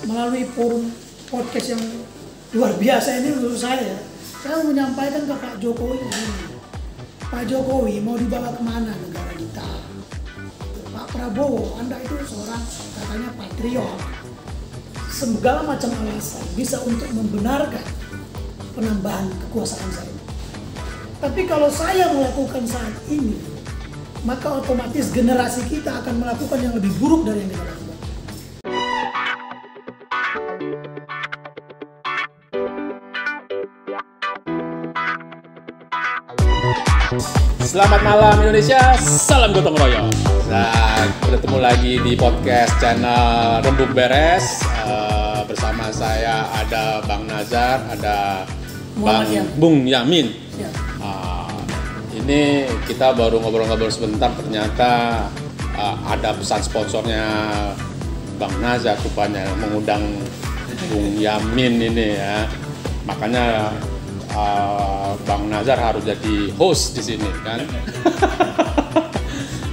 Melalui forum podcast yang luar biasa ini menurut saya menyampaikan ke Pak Jokowi ini. Pak Jokowi mau dibawa kemana negara kita? Pak Prabowo, Anda itu seorang katanya patriot. Segala macam alasan bisa untuk membenarkan penambahan kekuasaan saya. Tapi kalau saya melakukan saat ini, maka otomatis generasi kita akan melakukan yang lebih buruk dari yang kita lakukan. Selamat malam Indonesia, salam gotong royong. Nah, bertemu lagi di podcast channel Rembuk Beres. Bersama saya ada Bang Nazar, ada Bung Yamin. Ya. Ini kita baru ngobrol-ngobrol sebentar, ternyata ada pesan sponsornya Bang Nazar rupanya mengundang Bung Yamin ini ya. Makanya Bang Nazar harus jadi host di sini kan.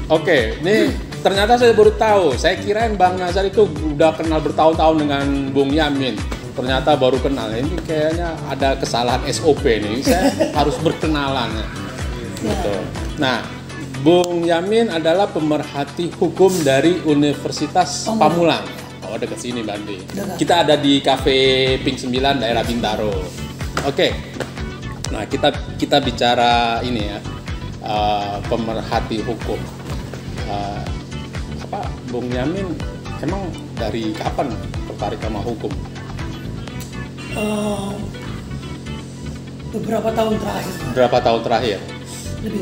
Oke, ini ternyata saya baru tahu. Saya kirain Bang Nazar itu udah kenal bertahun-tahun dengan Bung Yamin. Ternyata baru kenal. Ini kayaknya ada kesalahan SOP nih. Saya harus berkenalan. Gitu. Nah, Bung Yamin adalah pemerhati hukum dari Universitas Pamulang. Oh, dekat sini Bandi. Kita ada di Cafe Pink 9 daerah Bintaro. Oke. Nah, kita bicara ini ya, pemerhati hukum. Bung Yamin emang dari kapan tertarik sama hukum? Beberapa tahun terakhir. Berapa tahun terakhir? Lebih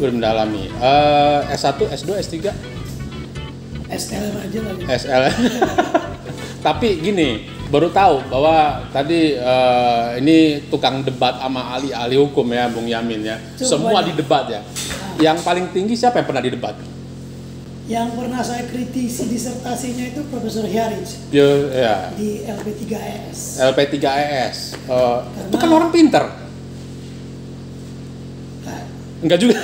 mendalami. S1, S2, S3? SL aja lagi. SL. Tapi gini, baru tahu bahwa tadi ini tukang debat sama ahli hukum ya, Bung Yamin ya. Semua didebat ya. Yang paling tinggi siapa yang pernah didebat? Yang pernah saya kritisi disertasinya itu Profesor Hyaris Ya. di LP3ES. LP3ES. Itu kan orang pinter. Enggak juga.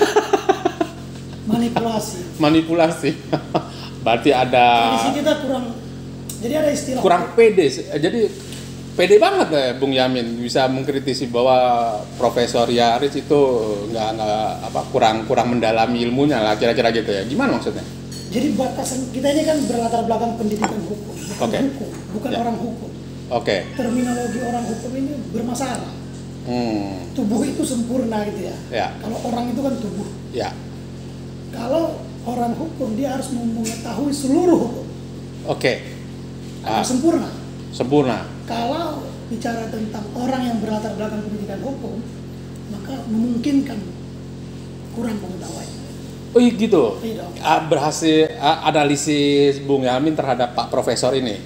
Manipulasi. Berarti ada. Di sini kita kurang. Jadi ada istilah. Kurang pede. Jadi pede banget ya Bung Yamin bisa mengkritisi bahwa Profesor Hyaris itu kurang mendalami ilmunya lah, kira-kira gitu ya. Gimana maksudnya? Jadi batasan kita ini kan berlatar belakang pendidikan hukum, bukan orang hukum. Oke. Terminologi orang hukum ini bermasalah. Tubuh itu sempurna gitu ya. Ya. Kalau orang itu kan tubuh. Ya. Kalau orang hukum dia harus mengetahui seluruh hukum. Oke. Sempurna. Kalau bicara tentang orang yang berlatar belakang pendidikan hukum, maka memungkinkan kurang pengetahuan. Oh iya gitu. Iya. Berhasil analisis Bung Yamin terhadap Pak Profesor ini.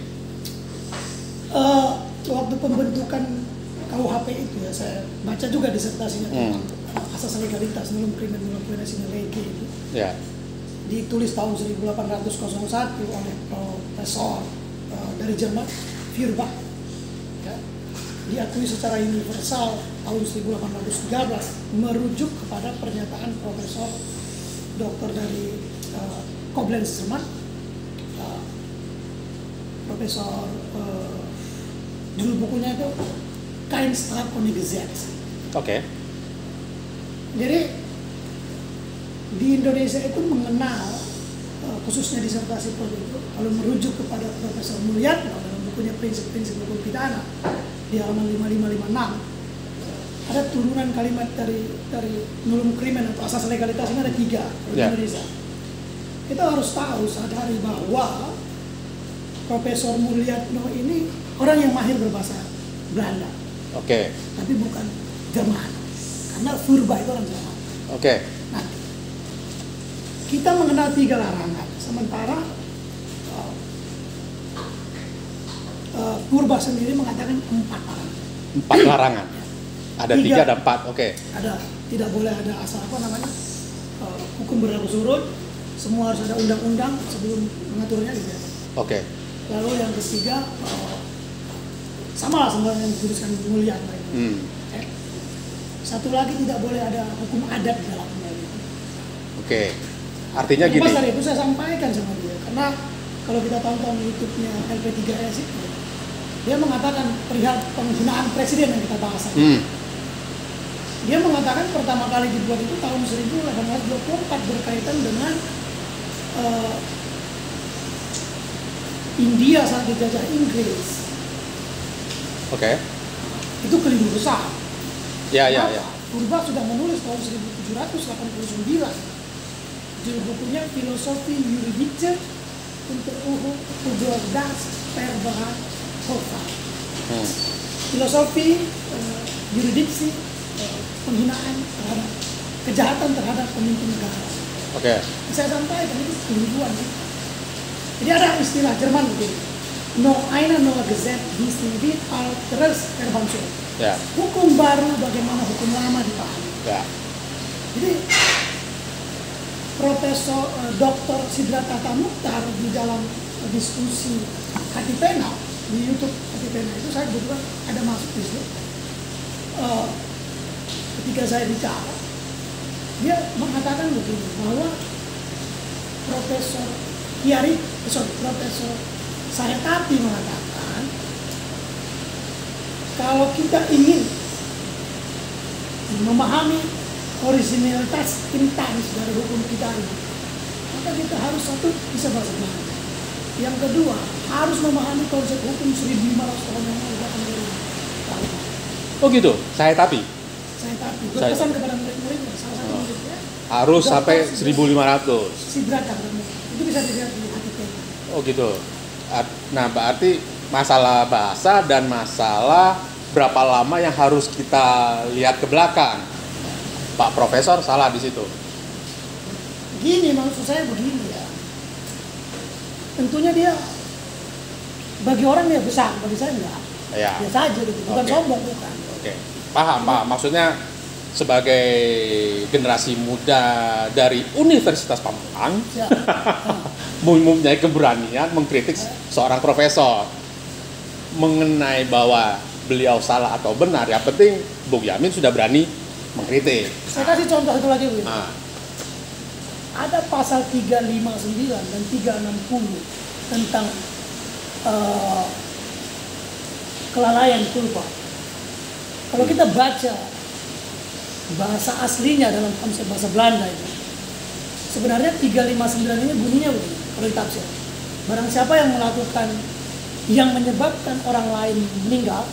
Waktu pembentukan KUHP itu ya, saya baca juga disertasinya tentang asas legalitas nulum crimen nulum pena sine lege itu. Ya. Ditulis tahun 1801 oleh Profesor dari Jerman, Feuerbach. Ya. Diakui secara universal tahun 1813 merujuk kepada pernyataan Profesor Dokter dari Koblenz Jerman, Profesor judul bukunya itu Keinstaat ohne Gesetz. Oke. Jadi di Indonesia itu mengenal khususnya disertasi project itu kalau merujuk kepada Profesor Mulyatno dalam bukunya Prinsip-Prinsip Hukum Pidana di halaman 5556 ada turunan kalimat dari nulum crimen atau asas legalitas ini ada 3 di Indonesia. Kita harus tahu sadari bahwa Profesor Mulyatno ini orang yang mahir berbahasa Belanda. Oke. Tapi bukan Jerman. Karena Feuerbach itu orang Jerman. Oke. Nah, kita mengenal 3 larangan. Sementara Feuerbach sendiri mengatakan 4 larangan. 4 larangan. Ada 3, ada 4. Oke. Ada, tidak boleh ada asal hukum berlaku surut. Semua harus ada undang-undang sebelum mengaturnya gitu ya. Oke. Lalu yang ketiga sama lah sama yang dituliskan Mulyatno itu. Satu lagi tidak boleh ada hukum adat di dalamnya gitu. Oke. Artinya gini. Mas dari itu saya sampaikan sama dia karena kalau kita tonton YouTube-nya LP3S itu, dia mengatakan perihal penghinaan presiden yang kita bahas tadi. Dia mengatakan pertama kali dibuat itu tahun 1824 berkaitan dengan India saat dijajah Inggris. Oke. Itu keliru besar. Ya. Purba sudah menulis tahun 1789 judul bukunya Filosofi Juridische untuk das Verbraucherhof. Filosofi juridiksi penghinaan terhadap kejahatan terhadap pemimpin negara. Oke. Saya sampaikan itu keliruan. Jadi ada istilah Jerman begini. No eine neue Gesetz distinguiert alteres Verbandsrecht. Ya. Hukum baru bagaimana hukum lama dipahami. Ya. Jadi Profesor Dr. Siddhartha Mukhtar di dalam diskusi Hati Pena di YouTube Hati Pena itu saya kebetulan ada masuk di situ. Ketika saya bicara, dia mengatakan begini bahwa Profesor Sayatapi mengatakan kalau kita ingin memahami originalitas intens dari hukum kita ini, maka kita harus satu bisa bahasa Belanda. Yang kedua, harus memahami konsep hukum 1500 tahun yang lalu. Oh gitu, Sayatapi. Sayatapi berpesan kepada murid-muridnya, salah satu muridnya Harus Dr. sampai 1500. Siddhartha itu bisa dilihat di Hati Pena. Oh gitu. Nah, berarti masalah bahasa dan masalah berapa lama yang harus kita lihat ke belakang. Pak Profesor salah di situ. Gini, maksud saya begini ya. Tentunya dia bagi orang dia besar, bagi saya enggak. Ya. Biasa aja gitu, bukan Oke. sombong bukan. Oke. Paham. Maksudnya sebagai generasi muda dari Universitas Pamulang, Ya. mempunyai keberanian mengkritik seorang profesor mengenai bahwa beliau salah atau benar. Yang penting Bung Yamin sudah berani mengkritik. Saya kasih contoh satu lagi, Bu. Nah, Ada pasal 359 dan 360 tentang kelalaian culpa. Kalau kita baca bahasa aslinya dalam konsep bahasa Belanda itu, sebenarnya 359 ini bunyinya begini, kalau ditafsir. Barang siapa yang melakukan, yang menyebabkan orang lain meninggal,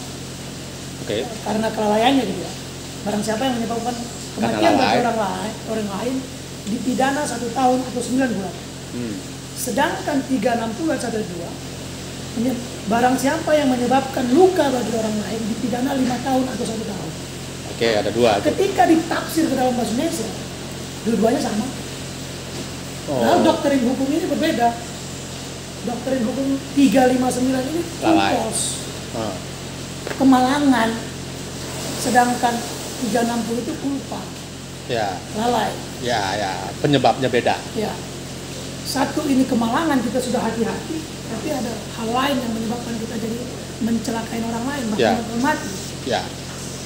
oke. karena kelalaiannya gitu ya. Barang siapa yang menyebabkan kematian bagi orang lain dipidana 1 tahun atau 9 bulan. Sedangkan 360 ayat 1-2, barang siapa yang menyebabkan luka bagi orang lain dipidana 5 tahun atau 1 tahun. Oke, ada dua. Ketika ditafsir ke dalam bahasa Indonesia, dua-duanya sama. Lalu doktrin hukum ini berbeda. Doktrin hukum 359 ini kumpos, kemalangan, sedangkan 360 itu culpa, lalai. Ya, penyebabnya beda. Ya, satu ini kemalangan, kita sudah hati-hati, tapi ada hal lain yang menyebabkan kita jadi mencelakai orang lain, bahkan mati. Ya.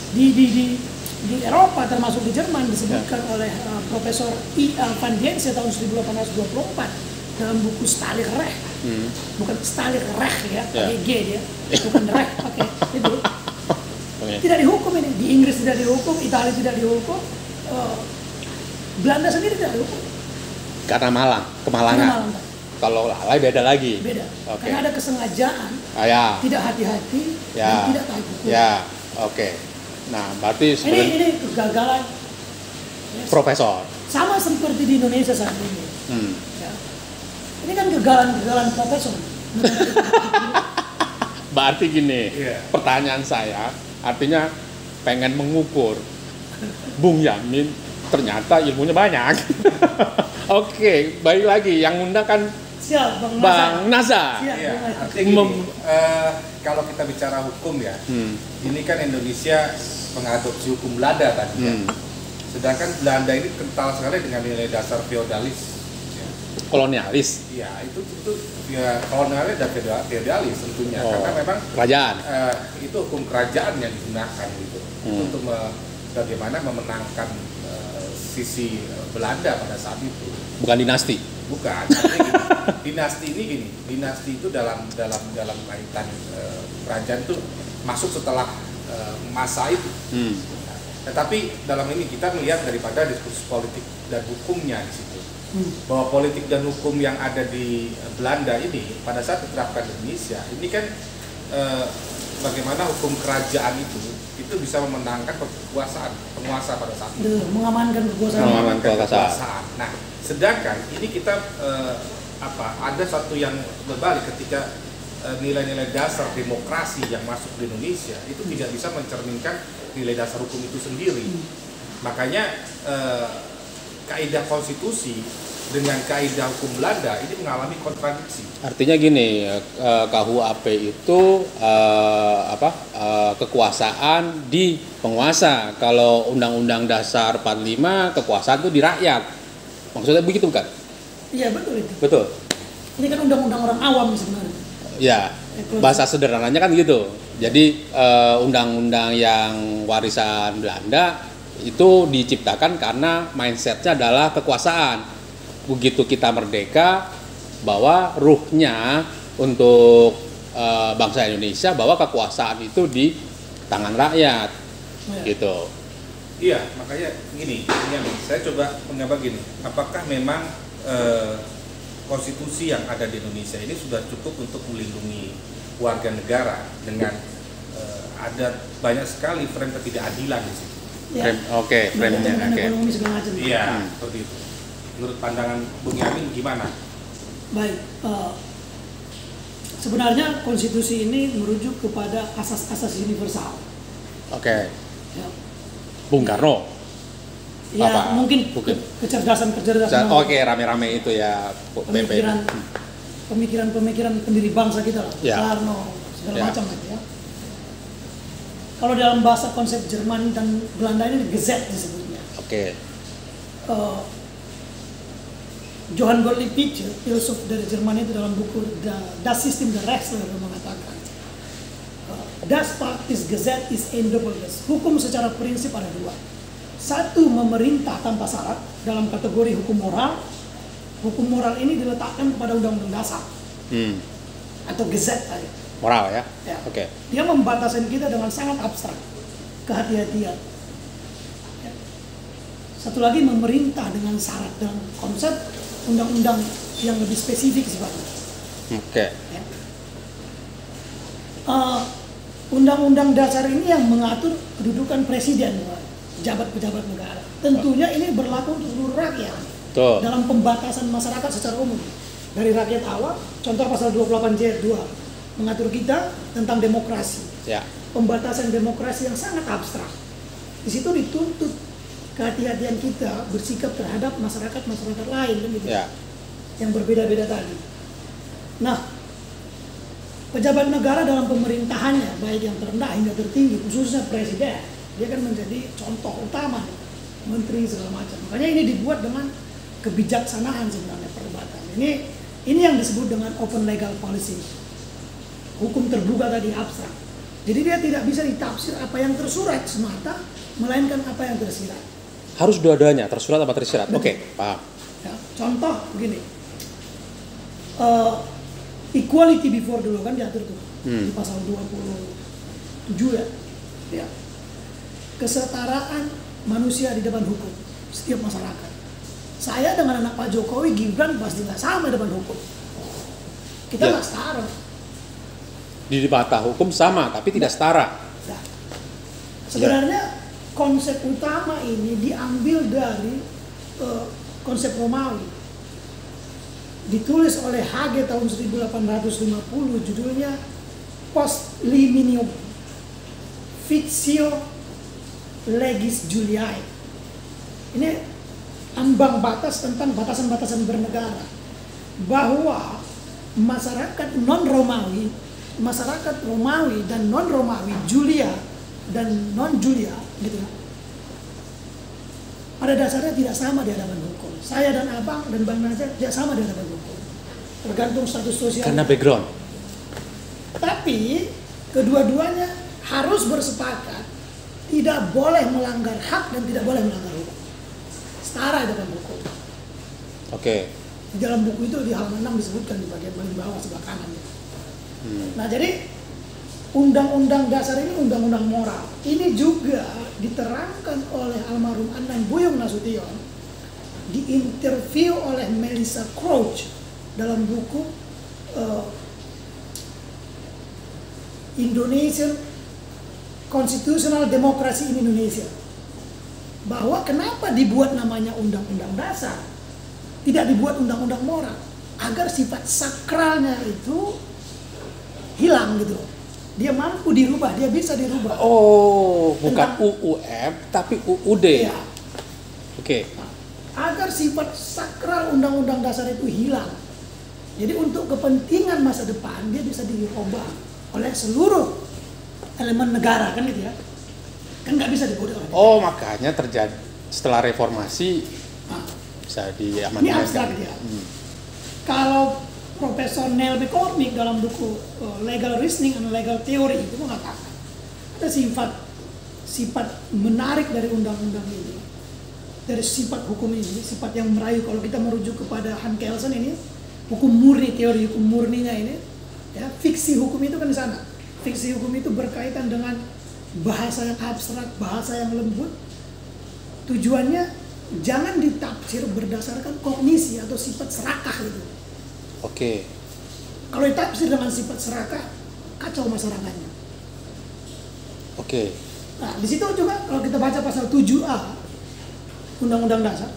Di Eropa termasuk di Jerman disebutkan oleh Profesor I.A. van Diense tahun 1824 dalam buku Stahlrecht. Bukan Stahlrecht ya, pakai G dia, bukan Recht pakai itu. Tidak dihukum ini, di Inggris tidak dihukum, Italia tidak dihukum, Belanda sendiri tidak dihukum. Karena kemalangan. Kalau lalai beda lagi. Beda. Okay. Karena ada kesengajaan, tidak hati-hati, dan tidak tahu hukum. Oke. Nah, berarti ini kegagalan profesor. Sama seperti di Indonesia saat ini. Ya. Ini kan kegagalan profesor. Berarti gini, pertanyaan saya, artinya pengen mengukur Bung Yamin ternyata ilmunya banyak. Oke, balik lagi yang undang kan Siap, Bang Nazar. Kalau kita bicara hukum ya, ini kan Indonesia mengadopsi hukum Belanda kan. Sedangkan Belanda ini kental sekali dengan nilai dasar feodalis. Kolonialis. Iya, itu ya kolonialis dan feodalis tentunya, karena memang kerajaan. Itu hukum kerajaan yang digunakan gitu untuk bagaimana memenangkan sisi Belanda pada saat itu. Bukan dinasti. Bukan. dinasti ini gini, dinasti itu dalam kaitan kerajaan itu masuk setelah masa itu. Tetapi dalam ini kita melihat daripada diskusi politik dan hukumnya di situ, bahwa politik dan hukum yang ada di Belanda ini pada saat diterapkan di Indonesia ini kan bagaimana hukum kerajaan itu bisa memenangkan penguasa pada saat itu, mengamankan kekuasaan. Nah, sedangkan ini kita ada satu yang berbalik ketika nilai-nilai dasar demokrasi yang masuk di Indonesia itu tidak bisa mencerminkan nilai dasar hukum itu sendiri. Makanya kaidah konstitusi dengan kaidah hukum Belanda ini mengalami kontradiksi. Artinya gini, KUHP itu kekuasaan di penguasa. Kalau Undang-Undang Dasar 45 kekuasaan itu di rakyat. Maksudnya begitu kan? Iya, betul itu. Betul. Ini kan undang-undang orang awam sebenarnya. Ya, bahasa sederhananya kan gitu. Jadi undang-undang yang warisan Belanda itu diciptakan karena mindsetnya adalah kekuasaan. Begitu kita merdeka, bahwa ruhnya untuk bangsa Indonesia bahwa kekuasaan itu di tangan rakyat, gitu. Iya, makanya gini, saya coba mengambil gini, apakah memang konstitusi yang ada di Indonesia ini sudah cukup untuk melindungi warga negara dengan ada banyak sekali frame ketidakadilan di situ. Ya. Frame-nya. Ekonomi segala macam. Iya, seperti itu. Menurut pandangan Bung Yamin gimana? Baik, sebenarnya konstitusi ini merujuk kepada asas-asas universal. Oke. Ya. Bung Karno. Ya, mungkin kecerdasan. Oke, rame-rame itu ya. Pemikiran pendiri bangsa kita lah, ya. Karno, segala macam itu ya. Kalau dalam bahasa konsep Jerman dan Belanda ini Gesetz disebutnya. Oke. Johann Gottlieb Fichte, filsuf dari Jerman itu dalam buku Das System der Rechtslehre mengatakan, Das Praktische Gesetz ist ein Doppelgesetz. Hukum secara prinsip ada dua. Satu, memerintah tanpa syarat dalam kategori hukum moral. Hukum moral ini diletakkan pada undang-undang dasar atau Gesetz tadi. Moral ya? Ya. Oke. Dia membatasi kita dengan sangat abstrak, kehati-hatian. Ya. Satu lagi, memerintah dengan syarat dan konsep undang-undang yang lebih spesifik sifatnya. Oke. Ya. Undang-undang dasar ini yang mengatur kedudukan presiden, pejabat-pejabat negara. Tentunya ini berlaku untuk seluruh rakyat. Tuh. Dalam pembatasan masyarakat secara umum. Dari rakyat awal, contoh pasal 28 J2 mengatur kita tentang demokrasi. Ya. Pembatasan demokrasi yang sangat abstrak. Di situ dituntut kehati-hatian kita bersikap terhadap masyarakat lain, gitu. Ya. Yang berbeda-beda tadi. Nah, pejabat negara dalam pemerintahannya, baik yang terendah hingga tertinggi, khususnya presiden, dia kan menjadi contoh utama, menteri segala macam. Makanya ini dibuat dengan kebijaksanaan sebenarnya perdebatan. Ini yang disebut dengan open legal policy. Hukum terbuka tadi abstrak. Jadi dia tidak bisa ditafsir apa yang tersurat semata, melainkan apa yang tersirat. Harus dua-duanya, tersurat apa tersirat? Oke, paham. Ya, contoh begini. Equality before dulu kan diatur tuh di pasal 27 ya. Ya. Kesetaraan manusia di depan hukum setiap masyarakat. Saya dengan anak Pak Jokowi, Gibran pasti nggak sama di depan hukum. Kita nggak setara. Di mata hukum sama, tapi tidak setara. Nah, sebenarnya konsep utama ini diambil dari konsep Romawi. Ditulis oleh Hage tahun 1850, judulnya Post Liminium Fictio Legis Juliae. Ini ambang batas tentang batasan-batasan bernegara, bahwa masyarakat non-Romawi, masyarakat Romawi dan non-Romawi, Julia dan non-Julia, gitu, pada dasarnya tidak sama di hadapan hukum. Saya dan Abang dan Bang Nazar tidak sama di hadapan hukum, tergantung status sosial. Karena background. Tapi kedua-duanya harus bersepakat tidak boleh melanggar hak dan tidak boleh melanggar hukum. Setara dengan hukum. Oke. Di dalam buku itu di halaman 6 disebutkan di bagian paling bawah sebelah kanan. Nah, jadi Undang-Undang Dasar ini undang-undang moral. Ini juga diterangkan oleh almarhum Anang Buyung Nasution, diinterview oleh Melissa Crouch dalam buku Indonesian Constitutional Democracy in Indonesia. Bahwa kenapa dibuat namanya Undang-Undang Dasar, tidak dibuat undang-undang moral, agar sifat sakralnya itu hilang gitu. Dia mampu dirubah, dia bisa dirubah. Oh, bukan UUM tapi UUD. Ya. Oke. Agar sifat sakral Undang-Undang Dasar itu hilang. Jadi untuk kepentingan masa depan dia bisa dirubah oleh seluruh elemen negara, kan gitu ya. Kan nggak bisa diubah oleh. Oh, makanya terjadi setelah reformasi bisa diamankan. Ini abstrak dia. Kalau Profesor Neil McCormick dalam buku Legal Reasoning and Legal Theory itu mengatakan ada sifat menarik dari undang-undang ini, dari sifat hukum ini, sifat yang merayu. Kalau kita merujuk kepada Han Kelsen ini, hukum murni, teori hukum murninya ini, ya, fiksi hukum itu kan di sana. Fiksi hukum itu berkaitan dengan bahasa yang abstrak, bahasa yang lembut. Tujuannya jangan ditafsir berdasarkan kognisi atau sifat serakah gitu. Oke. Kalau ditafsir dengan sifat serakah, kacau masyarakatnya. Oke. Nah, di situ juga kalau kita baca pasal 7A Undang-Undang Dasar,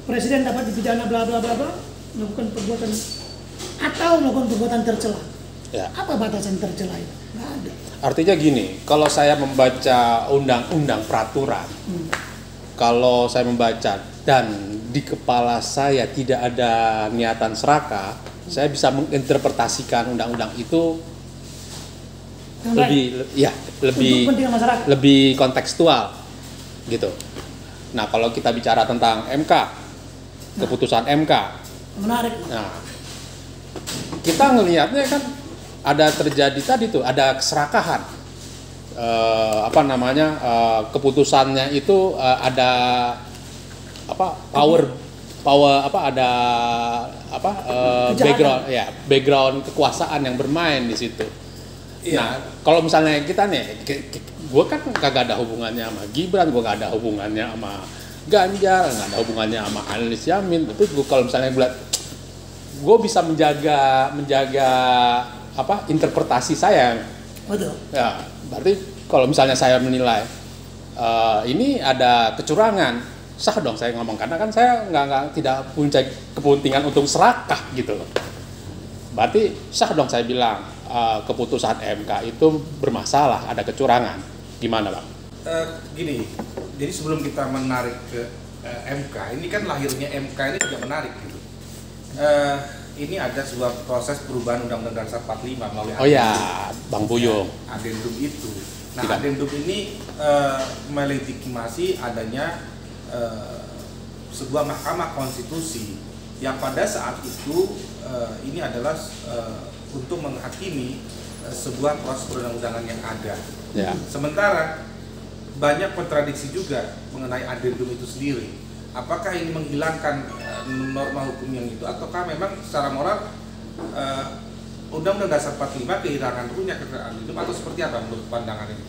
Presiden dapat dipidana bla bla bla bla melakukan perbuatan atau melakukan perbuatan tercela. Ya. Apa batasan tercela itu? Nggak ada. Artinya gini, kalau saya membaca undang-undang peraturan, kalau saya membaca dan di kepala saya tidak ada niatan serakah, saya bisa menginterpretasikan undang-undang itu lebih kontekstual gitu. Nah, kalau kita bicara tentang MK, keputusan MK, Menarik. nah kita ngelihatnya kan ada terjadi tadi tuh, ada keserakahan. Keputusannya itu ada background kekuasaan yang bermain di situ. Iya. Nah, kalau misalnya kita nih, gue kan kagak ada hubungannya sama Gibran, gue gak ada hubungannya sama Ganjar, gak ada hubungannya sama Anies Yamin. Tapi kalau misalnya gue bisa menjaga interpretasi saya. Betul. Ya, berarti kalau misalnya saya menilai ini ada kecurangan, sah dong saya ngomong, karena kan saya tidak punya kepentingan untuk serakah gitu loh. Berarti sah dong saya bilang keputusan MK itu bermasalah, ada kecurangan. Gimana, Bang? Gini, jadi sebelum kita menarik ke MK, ini kan lahirnya MK ini juga menarik gitu. Ini ada sebuah proses perubahan Undang-Undang Dasar 45 melalui adendum. Oh ya, Bang Buyung. Adendum itu. Nah, adendum ini melegitimasi adanya sebuah mahkamah konstitusi yang pada saat itu ini adalah untuk menghakimi sebuah proses perundang-undangan yang ada. Ya. Sementara banyak kontradiksi juga mengenai adendum itu sendiri. Apakah ini menghilangkan norma hukum yang itu, ataukah memang secara moral Undang-Undang Dasar 45 kehilangan ruhnya karena adendum, atau seperti apa menurut pandangan ini?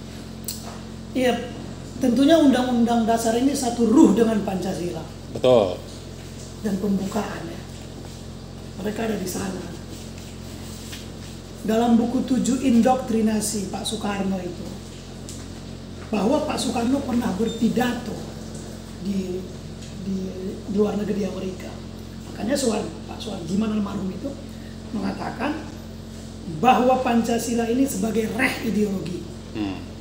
Iya. Tentunya Undang-Undang Dasar ini satu ruh dengan Pancasila. Betul. Dan pembukaan ya. Mereka ada di sana. Dalam buku 7 Indoktrinasi Pak Soekarno itu, bahwa Pak Soekarno pernah berpidato di luar negeri Amerika. Makanya Pak Suwarjiman almarhum itu mengatakan bahwa Pancasila ini sebagai ideologi.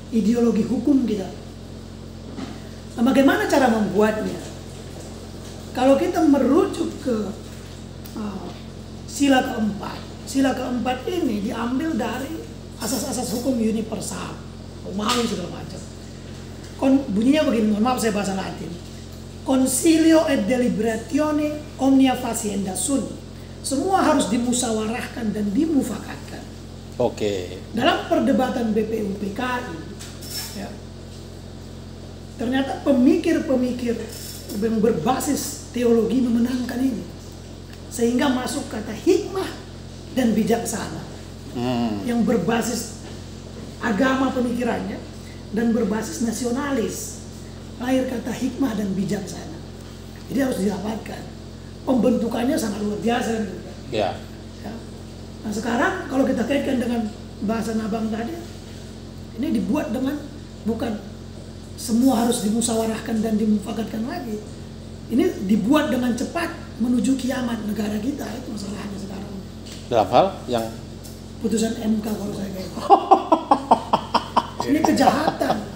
Ideologi hukum kita. Nah, bagaimana cara membuatnya? Kalau kita merujuk ke sila keempat ini diambil dari asas-asas hukum universal, Romawi segala macam. Bunyinya begini, mohon maaf saya bahasa Latin. Concilio et deliberatione omnia facienda sunt. Semua harus dimusyawarahkan dan dimufakatkan. Oke. Dalam perdebatan BPUPKI, ya, ternyata pemikir-pemikir yang berbasis teologi memenangkan ini. sehingga masuk kata hikmah dan bijaksana yang berbasis agama pemikirannya dan berbasis nasionalis. Lahir kata hikmah dan bijaksana. Jadi harus dirapatkan. Pembentukannya sangat luar biasa kan? Ya. Ya. Nah sekarang kalau kita kaitkan dengan bahasa Abang tadi, ini dibuat dengan bukan semua harus dimusyawarahkan dan dimufakatkan lagi. Ini dibuat dengan cepat menuju kiamat negara kita, itu masalahnya sekarang. Dalam hal yang Putusan MK kalau saya kayak ini kejahatan,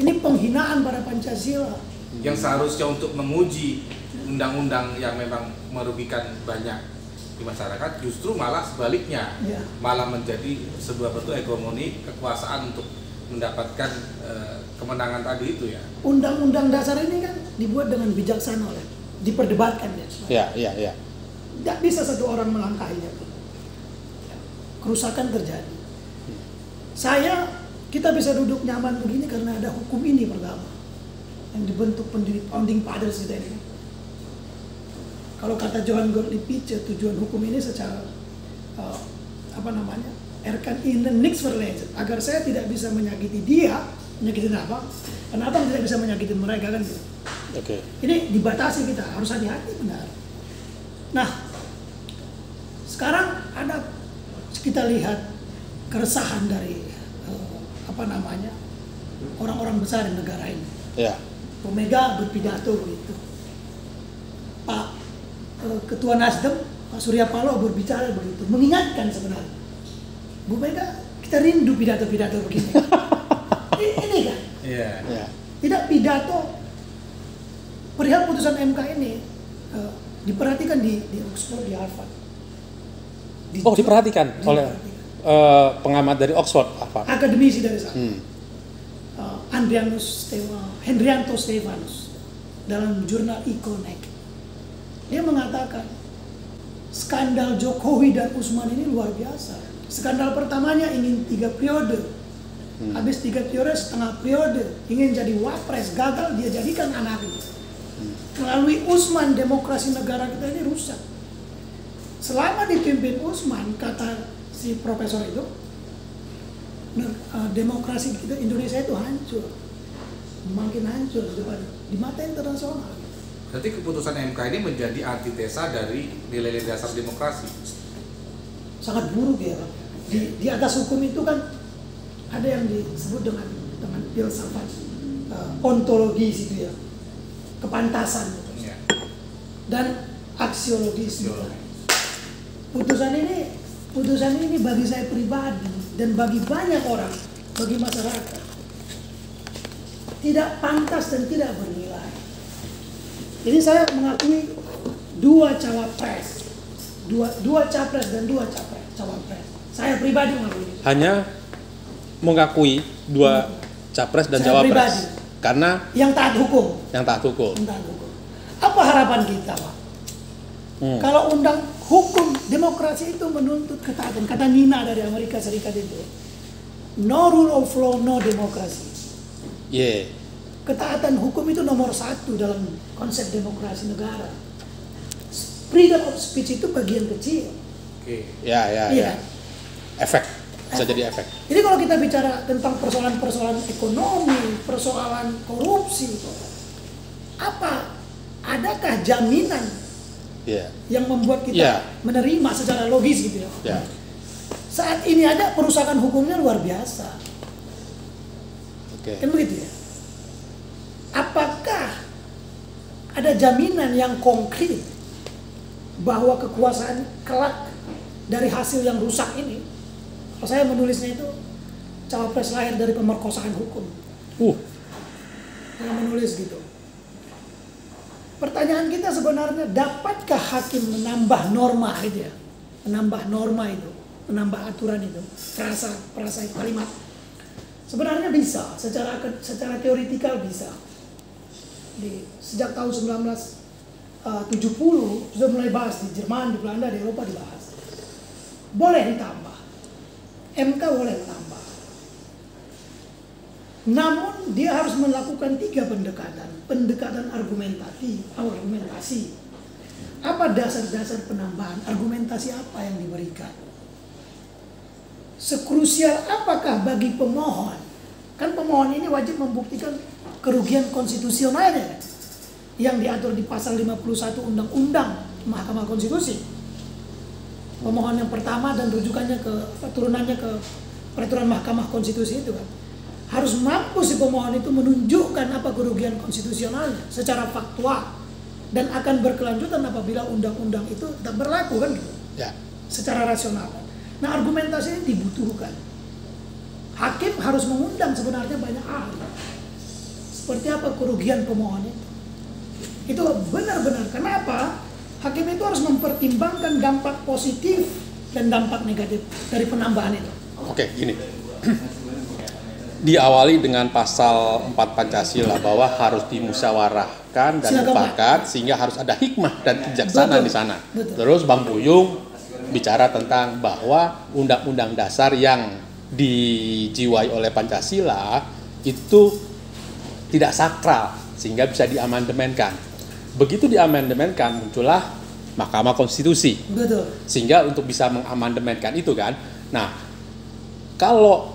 ini penghinaan pada Pancasila. Yang seharusnya untuk menguji undang-undang yang memang merugikan banyak di masyarakat, justru malah sebaliknya, Ya. malah menjadi sebuah bentuk hegemoni kekuasaan untuk mendapatkan kemenangan tadi itu ya. Undang-undang dasar ini kan dibuat dengan bijaksana oleh, diperdebatkan ya. ya. Tidak bisa satu orang melangkahinya. Kerusakan terjadi. Kita bisa duduk nyaman begini karena ada hukum ini pertama yang dibentuk pendiri founding fathers kita ini. Kalau kata Johann Gottlieb Fichte, tujuan hukum ini secara erkan ihnen nichts verletzen, agar saya tidak bisa menyakiti dia, menyakitin abang, karena abang tidak bisa menyakiti mereka kan gitu. Oke. Ini dibatasi, kita harus hati-hati benar. Nah, sekarang kita lihat keresahan dari orang-orang besar di negara ini. Ya. Bu Mega berpidato begitu. Pak Ketua Nasdem, Pak Surya Paloh berbicara begitu, mengingatkan sebenarnya. Bu Mega, kita rindu pidato-pidato begini. Ini kan? Iya. Ya. Tidak pidato perihal putusan MK ini diperhatikan di Oxford, di Harvard. Diperhatikan oleh pengamat dari Oxford apa? Akademisi dari sana. Hendrianto Stefanus dalam jurnal Economic. Dia mengatakan skandal Jokowi dan Usman ini luar biasa. Skandal pertamanya ingin 3 periode. Habis 3 periode, setengah periode, ingin jadi wapres, gagal, dia jadikan anaknya. Melalui Usman, demokrasi negara kita ini rusak. Selama dipimpin Usman, kata si profesor itu, demokrasi kita Indonesia itu hancur, makin hancur di mata internasional. Berarti keputusan MK ini menjadi antitesa dari nilai-nilai dasar demokrasi. Sangat buruk ya. Di atas hukum itu kan ada yang disebut dengan filsafat ontologis itu ya, kepantasan gitu. Ya. Dan aksiologis. Putusan ini bagi saya pribadi dan bagi banyak orang, bagi masyarakat, tidak pantas dan tidak bernilai. Ini saya mengakui dua cawapres dan dua cawapres. Saya pribadi mengakui. Hanya mengakui 2 capres dan Saya cawapres. pribadi. Karena Yang taat hukum. yang taat hukum. Apa harapan kita, Pak? Kalau undang hukum demokrasi itu menuntut ketaatan. Kata Nina dari Amerika Serikat itu, no rule of law, no demokrasi. Yeah. Ketaatan hukum itu nomor 1 dalam konsep demokrasi negara. Freedom of speech itu bagian kecil. Oke. Ya. Efek. Bisa jadi efek. Jadi kalau kita bicara tentang persoalan-persoalan ekonomi, persoalan korupsi, adakah jaminan yang membuat kita menerima secara logis gitu ya? Saat ini ada perusakan hukumnya luar biasa. Kan begitu ya? Apakah ada jaminan yang konkret bahwa kekuasaan kelak dari hasil yang rusak ini? Kalau saya menulisnya itu cawapres lahir dari pemerkosaan hukum. Saya menulis gitu. Pertanyaan kita sebenarnya, dapatkah hakim menambah norma gitu ya? Menambah norma itu, menambah aturan itu, frasa kalimat. Sebenarnya bisa, secara teoritikal bisa. Sejak tahun 1970 sudah mulai bahas di Jerman, di Belanda, di Eropa dibahas. Boleh ditambah. MK boleh menambah. Namun dia harus melakukan 3 pendekatan. Pendekatan argumentasi, Apa dasar-dasar penambahan? Argumentasi apa yang diberikan? Sekrusial apakah bagi pemohon? Kan pemohon ini wajib membuktikan kerugian konstitusionalnya yang diatur di pasal 51 Undang-Undang Mahkamah Konstitusi. Pemohon yang pertama dan rujukannya ke turunannya ke peraturan Mahkamah Konstitusi itu kan. Harus mampu si pemohon itu menunjukkan apa kerugian konstitusionalnya secara faktual dan akan berkelanjutan apabila undang-undang itu tak berlaku kan gitu. Ya. Secara rasional. Nah, argumentasi ini dibutuhkan. Hakim harus mengundang sebenarnya banyak ahli. Seperti apa kerugian pemohon itu? Itu benar-benar. Kenapa? Hakim itu harus mempertimbangkan dampak positif dan dampak negatif dari penambahan itu. Oke, gini. Diawali dengan pasal 4 Pancasila bahwa harus dimusyawarahkan dan mufakat sehingga harus ada hikmah dan kebijaksanaan di sana. Betul. Terus Bang Buyung bicara tentang bahwa undang-undang dasar yang dijiwai oleh Pancasila itu tidak sakral sehingga bisa diamandemenkan. Begitu diamandemenkan muncullah Mahkamah Konstitusi. Betul. Sehingga untuk bisa mengamandemenkan itu kan. Nah, kalau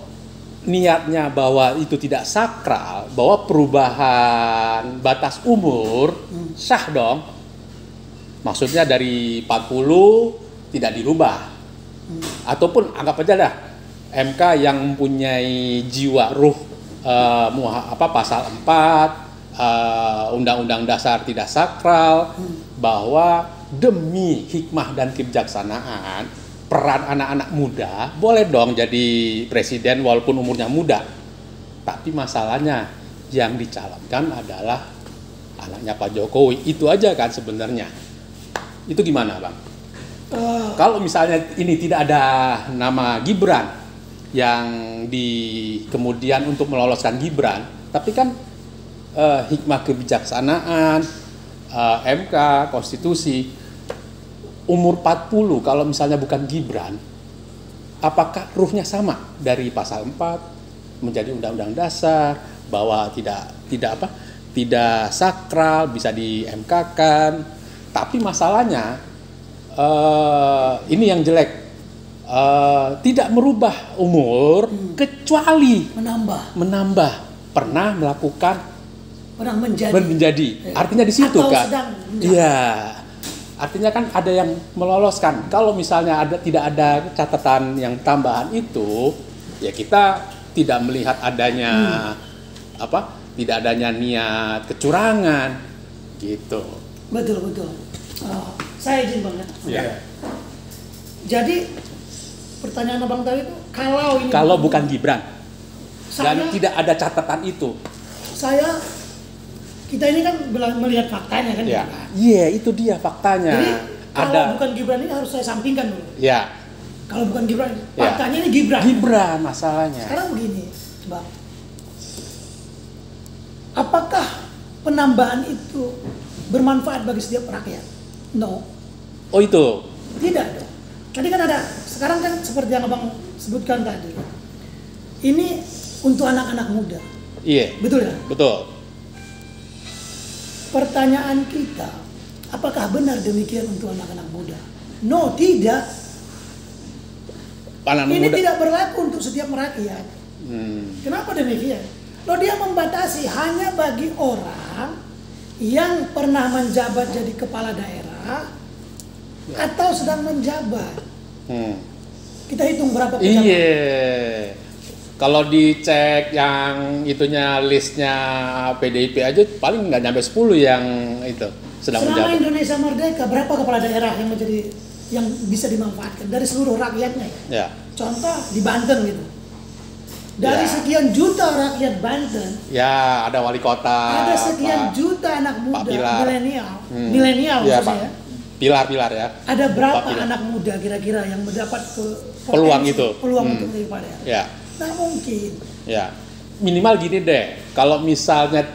niatnya bahwa itu tidak sakral, bahwa perubahan batas umur sah dong. Maksudnya dari 40 tidak dirubah. Ataupun anggap aja dah MK yang mempunyai jiwa ruh pasal 4 Undang-Undang Dasar tidak sakral, bahwa demi hikmah dan kebijaksanaan peran anak-anak muda boleh dong jadi presiden walaupun umurnya muda. Tapi masalahnya yang dicalonkan adalah anaknya Pak Jokowi. Itu aja kan sebenarnya. Itu gimana Bang? Kalau misalnya ini tidak ada nama Gibran yang kemudian untuk meloloskan Gibran, tapi kan hikmah kebijaksanaan, MK, konstitusi, umur 40 kalau misalnya bukan Gibran, apakah ruhnya sama dari pasal 4 menjadi undang-undang dasar bahwa tidak sakral, bisa di MK-kan. Tapi masalahnya ini yang jelek, tidak merubah umur kecuali menambah pernah melakukan menjadi. Artinya di situ atau kan. sedang menjabat. Iya. Artinya kan ada yang meloloskan. Kalau misalnya tidak ada catatan yang tambahan itu, ya kita tidak melihat adanya tidak adanya niat kecurangan gitu. Betul. Saya izin Bang. Ya. Jadi pertanyaan Abang tadi itu kalau bukan Gibran dan saya, tidak ada catatan itu. Kita ini kan melihat faktanya kan. Ya. Iya, itu dia faktanya. Jadi kalau bukan Gibran ini harus saya sampingkan dulu. Ya. Kalau bukan Gibran, faktanya ini Gibran. Gibran masalahnya. Sekarang begini, Bang. Apakah penambahan itu bermanfaat bagi setiap rakyat? No. Oh itu? Tidak dong. Tadi kan ada, sekarang kan seperti yang Abang sebutkan tadi. Ini untuk anak-anak muda. Iya. Betul ya? Betul. Pertanyaan kita, apakah benar demikian untuk anak-anak muda? No, tidak. Ini muda tidak berlaku untuk setiap rakyat. Kenapa demikian? Loh, dia membatasi hanya bagi orang yang pernah menjabat jadi kepala daerah atau sedang menjabat. Kita hitung berapa pejabat. Iya. Kalau dicek yang itunya listnya PDIP aja paling nggak nyampe 10 yang itu sedang menjabat. Selama Indonesia merdeka berapa kepala daerah yang bisa dimanfaatkan dari seluruh rakyatnya? Ya. Contoh di Banten gitu. Dari sekian juta rakyat Banten, ya ada wali kota, ada sekian juta anak muda milenial ya, maksudnya. Pilar ya. Ada berapa anak muda kira-kira yang mendapat peluang untuk menjadi kepala daerah? Ya. Nah mungkin. Ya. Minimal gini deh, kalau misalnya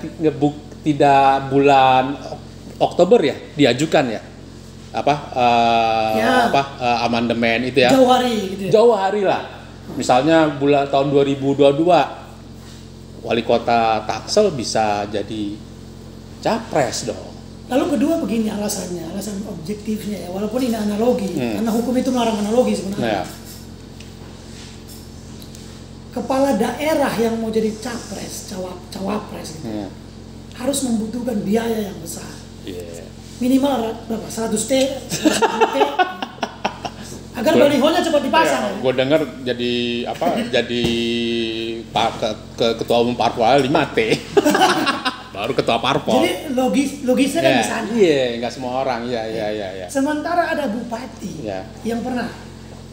tidak bulan Oktober ya diajukan ya amandemen itu ya. Jauh hari gitu ya. Jauh hari lah. Misalnya bulan tahun 2022 wali kota Tangsel bisa jadi capres dong. Lalu kedua begini alasannya, alasan objektifnya ya, walaupun ini analogi, karena hukum itu melarang analogi sebenarnya. Ya. Kepala daerah yang mau jadi capres, cawapres gitu, harus membutuhkan biaya yang besar. Yeah. Minimal berapa? 100 T, 150 T. Agar balihonya cepat dipasang. Ya, gue dengar jadi apa? Jadi ketua umum parpol 5 T. Baru ketua parpol. Jadi logisnya kan di sana. Iya, nggak semua orang. Iya. Sementara ada bupati yang pernah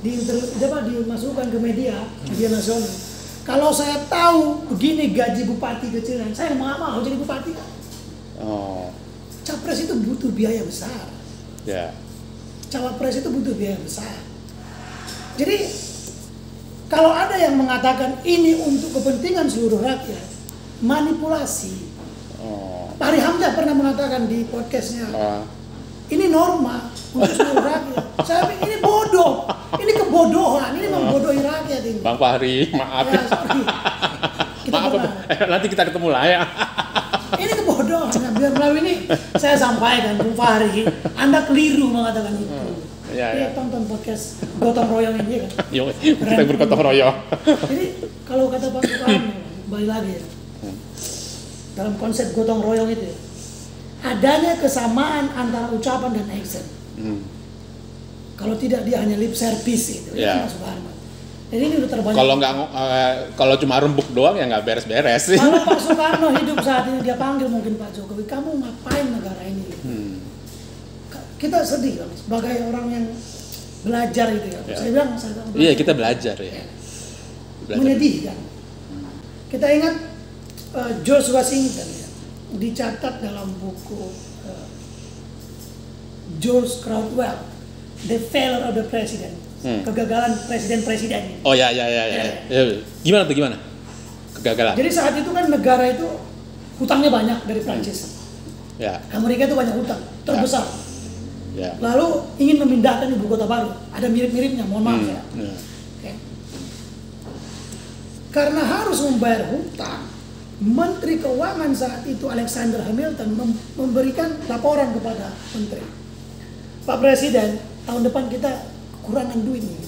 dimasukkan ke media nasional. Kalau saya tahu begini gaji bupati kecilan, saya nggak mau jadi bupati. Oh. Capres itu butuh biaya besar. Ya. Cawapres itu butuh biaya besar. Jadi kalau ada yang mengatakan ini untuk kepentingan seluruh rakyat, manipulasi. Pak Ari Hamzah pernah mengatakan di podcastnya, ini norma untuk seluruh rakyat. Saya pikir ini bodoh, ini kebodohan, ini membodohi rakyat ini. Bang Fahri, maaf. Ya, maaf, nanti kita ketemu lah ya. Ini kebodohan. Nah, biar melalui ini saya sampaikan, Bung Fahri, Anda keliru mengatakan itu. Ya. Tonton podcast gotong royong ini kan. Yuk, kita bergotong royong. Jadi kalau kata Pak Soekarno, balik lagi ya. Dalam konsep gotong royong itu ya, adanya kesamaan antara ucapan dan action. Kalau tidak dia hanya lip service itu, ya Pak Soekarno. Jadi ini udah terbanyak. Kalau nggak, kalau cuma rembuk doang ya nggak beres-beres. Kalau Pak Soekarno hidup saat ini dia panggil mungkin Pak Jokowi, kamu ngapain negara ini? Kita sedih kan, sebagai orang yang belajar itu ya. Saya bilang, iya kita belajar ya. Menyedihkan. Kita ingat George Washington ya, dicatat dalam buku George Crowell, The Failure of the President, kegagalan presiden-presiden. Oh ya. Gimana tuh gimana? Kegagalan. Jadi saat itu kan negara itu hutangnya banyak dari Prancis. Ya. Amerika itu banyak hutang terbesar. Ya. Lalu ingin memindahkan ibu kota baru. Ada mirip-miripnya, mohon maaf ya. Okay. Karena harus membayar hutang, Menteri Keuangan saat itu Alexander Hamilton memberikan laporan kepada Menteri. Pak Presiden, tahun depan kita kekurangan duit nih,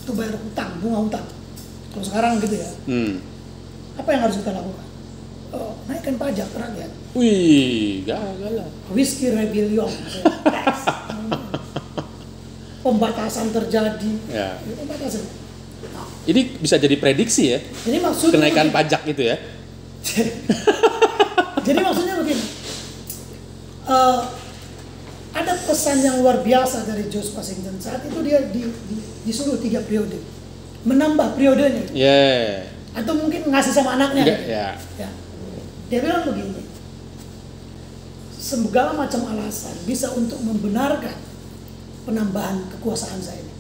itu bayar hutang, bunga hutang. Kalau sekarang gitu ya. Apa yang harus kita lakukan? Naikkan pajak rakyat. Wih, gagal. Whiskey rebellion, tax. Pembatasan terjadi. Ya. Pembatasan. Ini bisa jadi prediksi ya? Jadi maksudnya kenaikan begini. pajak itu ya? Jadi maksudnya begini. Ada pesan yang luar biasa dari George Washington. Saat itu dia disuruh 3 periode. Menambah periodenya. Yeah. Atau mungkin ngasih sama anaknya. Ya. Dia bilang begini. Segala macam alasan bisa untuk membenarkan penambahan kekuasaan saya ini.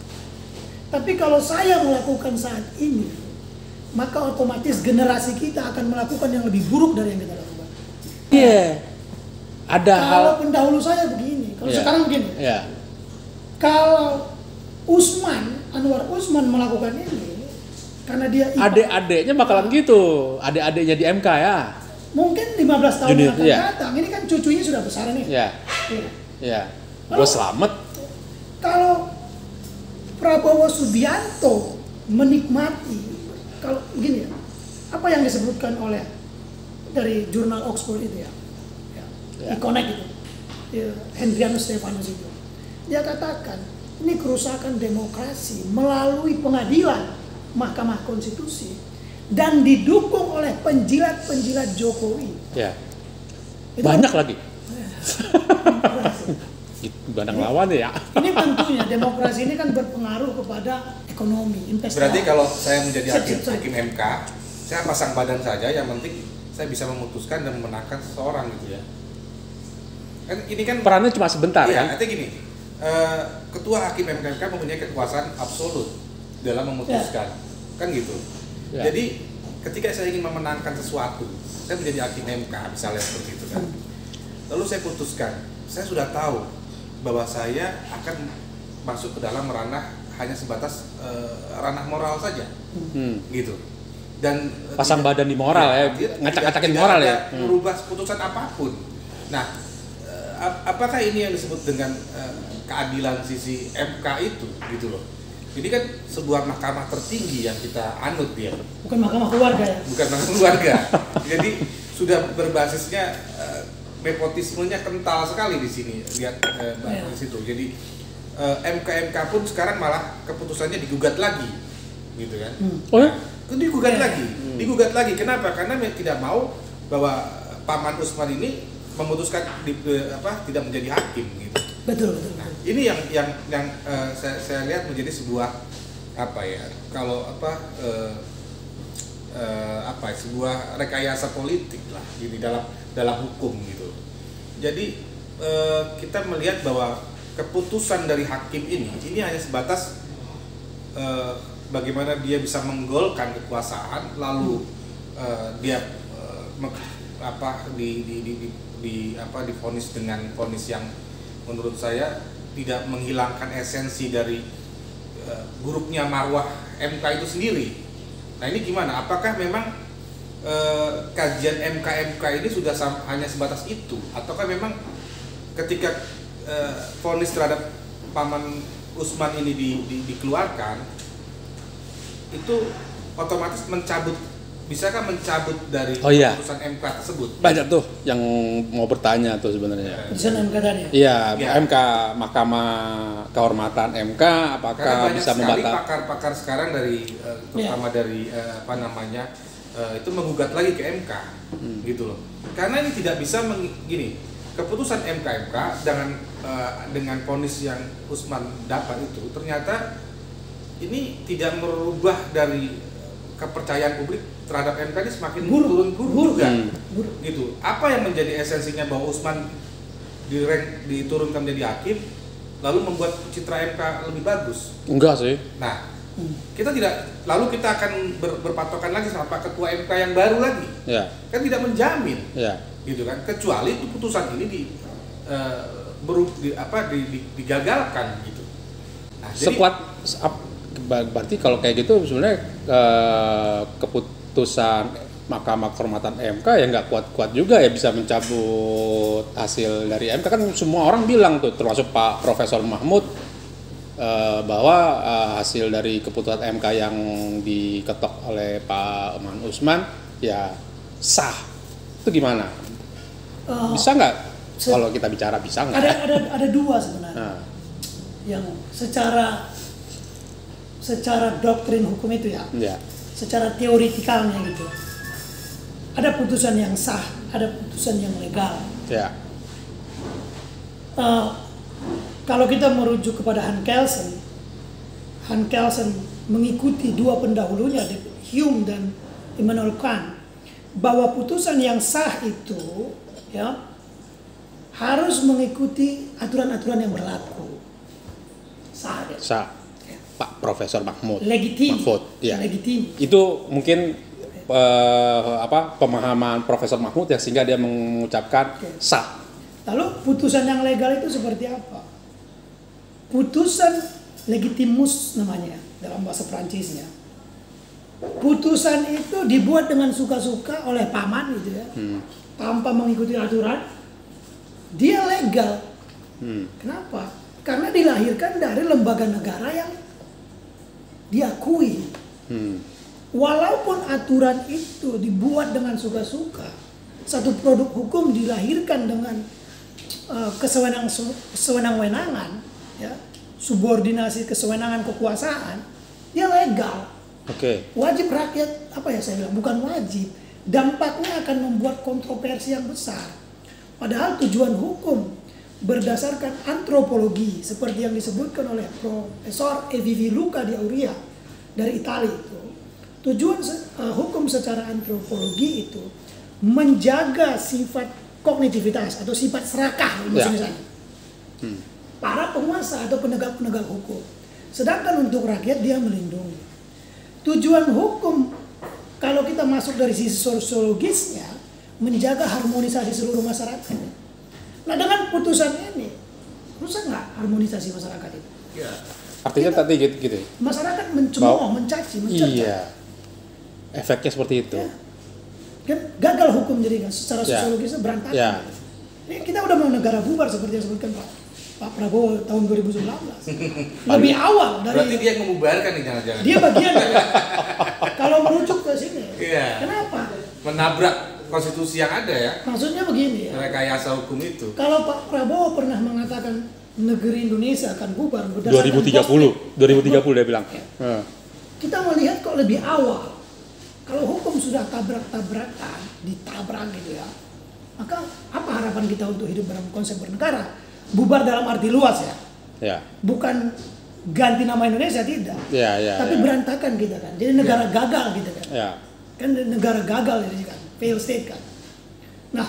Tapi kalau saya melakukan saat ini, maka otomatis generasi kita akan melakukan yang lebih buruk dari yang kita lakukan. Iya. Ada kalau pendahulu saya begini, kalau sekarang begini. Kalau Anwar Usman melakukan ini, karena dia adik-adiknya bakalan gitu, adik-adiknya di MK ya. Mungkin 15 tahun yang akan datang, ini kan cucunya sudah besar nih. Iya. Gue selamat. Kalau Prabowo Subianto menikmati, kalau begini ya, apa yang disebutkan oleh dari jurnal Oxford itu ya. Iconic itu, Hendrianus Stephanus itu, dia katakan ini kerusakan demokrasi melalui pengadilan Mahkamah Konstitusi dan didukung oleh penjilat-penjilat Jokowi. Ya. Banyak lagi. Bandang lawan ya. Ini tentunya demokrasi ini kan berpengaruh kepada ekonomi, investasi. Berarti kalau saya menjadi hakim MK, saya pasang badan saja, yang penting saya bisa memutuskan dan memenangkan seseorang gitu ya. Kan ini kan perannya cuma sebentar kan? Artinya gini, ketua hakim MK mempunyai kekuasaan absolut dalam memutuskan, kan gitu. Jadi ketika saya ingin memenangkan sesuatu, saya menjadi hakim MK misalnya seperti itu kan. Lalu saya putuskan, saya sudah tahu bahwa saya akan masuk ke dalam ranah hanya sebatas ranah moral saja, gitu. Dan pasang badan di moral ya, ngacak-ngacakin moral ya. Merubah putusan apapun. Nah, apakah ini yang disebut dengan keadilan sisi MK itu gitu loh. Ini kan sebuah mahkamah tertinggi yang kita anut ya. Bukan mahkamah keluarga ya? Bukan mahkamah keluarga. Jadi sudah berbasisnya nepotismenya kental sekali di sini. Lihat di situ. Jadi MK pun sekarang malah keputusannya digugat lagi, gitu kan? Oh ya? Digugat lagi, digugat lagi. Kenapa? Karena tidak mau bahwa Paman Usman ini memutuskan tidak menjadi hakim, gitu. Betul. Nah, ini yang saya lihat menjadi sebuah sebuah rekayasa politik lah di dalam hukum gitu. Jadi kita melihat bahwa keputusan dari hakim ini hanya sebatas bagaimana dia bisa menggolkan kekuasaan, lalu dia divonis dengan vonis yang menurut saya tidak menghilangkan esensi dari buruknya marwah MK itu sendiri. Nah ini gimana? Apakah memang kajian MK ini sudah hanya sebatas itu? Ataukah memang ketika vonis terhadap Paman Usman ini dikeluarkan, itu otomatis bisakah mencabut dari keputusan MK tersebut? Banyak tuh yang mau bertanya tuh sebenarnya. Putusan MK tadi. Iya, MK, Mahkamah Kehormatan MK, apakah bisa membatalkan? Karena pakar-pakar sekarang dari terutama dari itu menggugat lagi ke MK, gitu loh. Karena ini tidak bisa gini, keputusan MK dengan vonis yang Usman dapat itu ternyata ini tidak merubah dari kepercayaan publik terhadap MK ini semakin turun juga, gitu. Apa yang menjadi esensinya bahwa Usman diturunkan menjadi hakim, lalu membuat citra MK lebih bagus? Enggak sih. Nah, kita akan berpatokan lagi sama Pak Ketua MK yang baru lagi, kan tidak menjamin, gitu kan? Kecuali itu putusan ini digagalkan, gitu. Nah, berarti kalau kayak gitu sebenarnya keputusan Mahkamah Kehormatan MK ya nggak kuat-kuat juga ya bisa mencabut hasil dari MK. Kan semua orang bilang tuh, termasuk Pak Profesor Mahmud, bahwa hasil dari keputusan MK yang diketok oleh Pak Paman Usman ya sah. Itu gimana? Bisa nggak? Kalau kita bicara bisa nggak? Ada dua sebenarnya. Yang secara doktrin hukum itu ya. Secara teoretikalnya gitu. Ada putusan yang sah, ada putusan yang legal. Kalau kita merujuk kepada Han Kelsen mengikuti dua pendahulunya, Hume dan Immanuel Kant, bahwa putusan yang sah itu ya harus mengikuti aturan-aturan yang berlaku. Sah. Pak Profesor Mahmud. Legitim. Legitim. Itu mungkin pemahaman Profesor Mahmud ya, sehingga dia mengucapkan sah. Lalu putusan yang legal itu seperti apa? Putusan legitimus namanya dalam bahasa Prancisnya. Putusan itu dibuat dengan suka-suka oleh paman gitu ya, tanpa mengikuti aturan. Dia legal. Kenapa? Karena dilahirkan dari lembaga negara yang diakui. Walaupun aturan itu dibuat dengan suka-suka, satu produk hukum dilahirkan dengan kesewenang-wenangan, ya, subordinasi kesewenangan kekuasaan, dia legal. Wajib rakyat, saya bilang, bukan wajib. Dampaknya akan membuat kontroversi yang besar. Padahal tujuan hukum berdasarkan antropologi seperti yang disebutkan oleh Profesor E.V.V. Luca di Auria dari Italia itu. Tujuan hukum secara antropologi itu menjaga sifat kognitivitas atau sifat serakah misalnya. Para penguasa atau penegak-penegak hukum. Sedangkan untuk rakyat dia melindungi. Tujuan hukum kalau kita masuk dari sisi sosiologisnya menjaga harmonisasi seluruh masyarakat. Nah dengan putusan ini rusak nggak harmonisasi masyarakat itu? Ya. Artinya tadi gitu. Masyarakat mencemooh, mencaci, mencerca. Iya. Efeknya seperti itu. Ya. Kan gagal hukum jadi kan secara sosiologisnya berantakan. Ini kita udah mau negara bubar seperti yang disebutkan Pak Prabowo tahun 2019. Lebih awal dari. Berarti dia yang membubarkan nih jangan-jangan. Dia bagian dari. Kalau merujuk ke sini. Iya. Kenapa? Menabrak konstitusi yang ada ya. Maksudnya begini ya. Rekayasa hukum itu. Kalau Pak Prabowo pernah mengatakan negeri Indonesia akan bubar berdasarkan 2030 dia bilang. Kita melihat kok lebih awal. Kalau hukum sudah tabrak-tabrakan, ditabrak gitu ya. Maka apa harapan kita untuk hidup dalam konsep bernegara? Bubar dalam arti luas ya. Ya. Bukan ganti nama Indonesia tidak. Ya. Tapi berantakan kita kan. Jadi negara gagal gitu kan. Ya. Kan negara gagal ini kan. Fail state kan. Nah,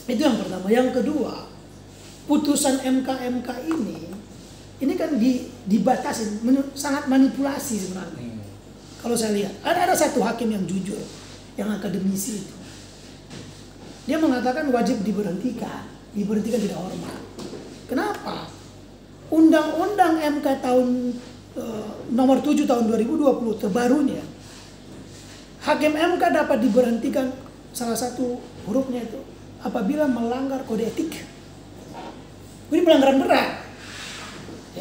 itu yang pertama. Yang kedua, putusan MK ini kan dibatasi, sangat manipulasi sebenarnya. Kalau saya lihat, ada satu hakim yang jujur, yang akademisi itu. Dia mengatakan wajib diberhentikan tidak hormat. Kenapa? Undang-undang MK tahun nomor 7 tahun 2020 terbarunya, hakim MK dapat diberhentikan salah satu hurufnya itu apabila melanggar kode etik. Ini pelanggaran berat.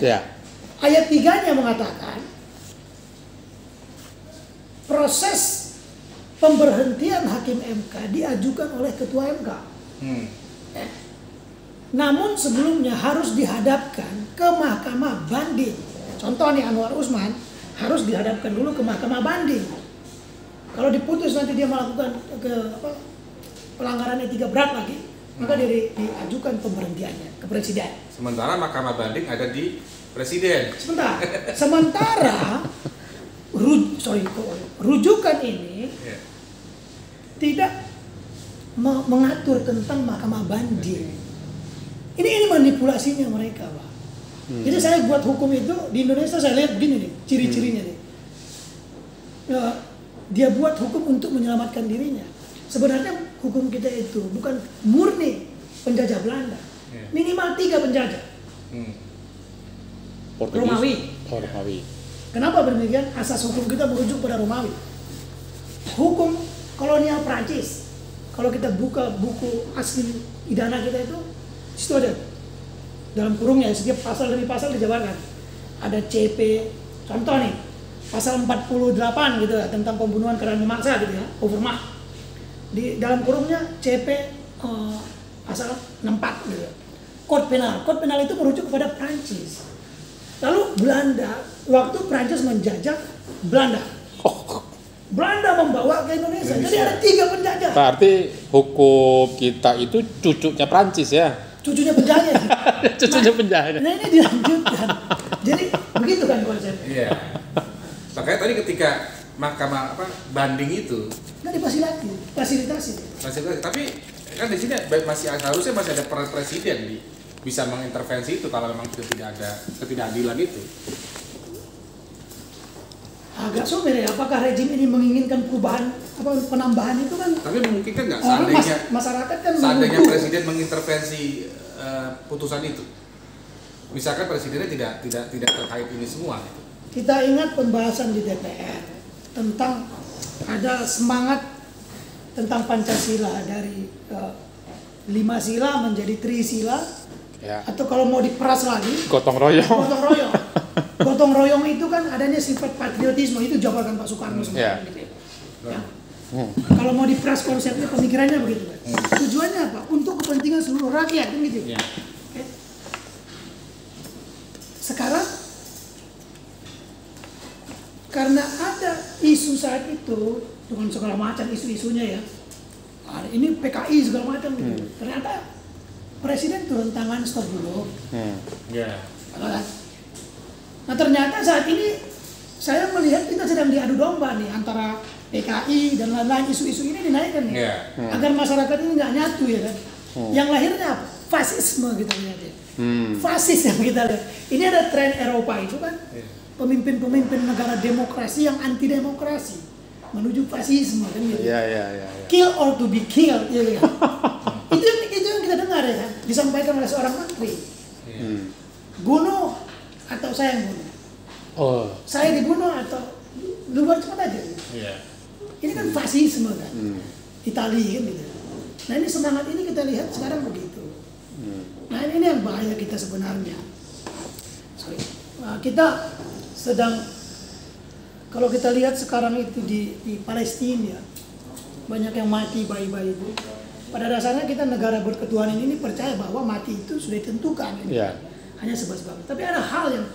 Ya. Ayat 3-nya mengatakan proses pemberhentian hakim MK diajukan oleh ketua MK. Namun sebelumnya harus dihadapkan ke mahkamah banding. Contoh nih Anwar Usman harus dihadapkan dulu ke mahkamah banding. Kalau diputus nanti dia melakukan pelanggaran etika berat lagi, maka dia diajukan pemberhentiannya ke presiden. Sementara mahkamah banding ada di presiden. Sementara rujukan ini tidak mengatur tentang mahkamah banding. Ini manipulasinya mereka, Pak. Jadi saya buat hukum itu di Indonesia, saya lihat gini nih ciri-cirinya nih. Dia buat hukum untuk menyelamatkan dirinya. Sebenarnya hukum kita itu bukan murni penjajah Belanda. Minimal 3 penjajah. Romawi. Kenapa demikian? Asas hukum kita merujuk pada Romawi. Hukum kolonial Prancis. Kalau kita buka buku asli pidana kita itu, situ ada dalam kurungnya setiap pasal demi pasal dijabarkan. Ada CP, contoh nih, pasal 48 gitu ya, tentang pembunuhan karena memaksa gitu ya, overmach. Di dalam kurungnya CP pasal 64 gitu. Kode penal itu merujuk kepada Prancis. Lalu Belanda, waktu Prancis menjajah Belanda, Belanda membawa ke Indonesia. Jadi ada 3 penjajah. Berarti hukum kita itu cucunya Prancis ya? Cucunya penjajah. Cucunya penjajah. Nah ini dilanjutkan. Jadi begitu kan konsepnya. Iya. Makanya tadi ketika mahkamah banding itu nggak fasilitasi. Tapi kan di sini harusnya masih ada peran presiden bisa mengintervensi itu kalau memang tidak ada ketidakadilan itu. Agak sumir ya. Apakah rejim ini menginginkan perubahan penambahan itu kan? Tapi memungkinkan nggak seandainya masyarakat kan seandainya presiden mengintervensi putusan itu? Misalkan presidennya tidak terkait ini semua. Kita ingat pembahasan di DPR tentang ada semangat tentang Pancasila dari 5 sila menjadi Trisila, ya. Atau kalau mau diperas lagi gotong royong. Gotong royong itu kan adanya sifat patriotisme, itu jawaban Pak Soekarno sebenarnya. Gitu ya. Kalau mau diperas konsepnya pemikirannya begitu kan. Tujuannya apa? Untuk kepentingan seluruh rakyat kan gitu. Ya. Okay. Sekarang karena ada isu saat itu dengan segala macam isu-isunya ya, ini PKI segala macam gitu. Ternyata presiden turun tangan stop dulu. Nah ternyata saat ini saya melihat kita sedang diadu domba nih antara PKI dan lain-lain, isu-isu ini dinaikkan nih agar masyarakat ini nggak nyatu ya kan. Yang lahirnya apa? Fasisme kita lihat ya. Fasis yang kita lihat. Ini ada tren Eropa itu kan. Pemimpin-pemimpin negara demokrasi yang anti demokrasi menuju fasisme kan gitu. Kill or to be killed ya kan. itu yang kita dengar ya kan, disampaikan oleh seorang menteri. Bunuh atau saya yang bunuh. Saya dibunuh atau lu buat cepat aja. Ini kan fasisme kan. Italia kan gitu. Nah ini semangat ini kita lihat sekarang begitu. Nah ini yang bahaya kita sebenarnya. Sorry. Nah, kita sedang, kalau kita lihat sekarang itu di Palestina, banyak yang mati bayi-bayi itu. Pada dasarnya kita negara berketuhanan ini percaya bahwa mati itu sudah ditentukan. Yeah. Hanya sebab-sebab. Tapi ada hal yang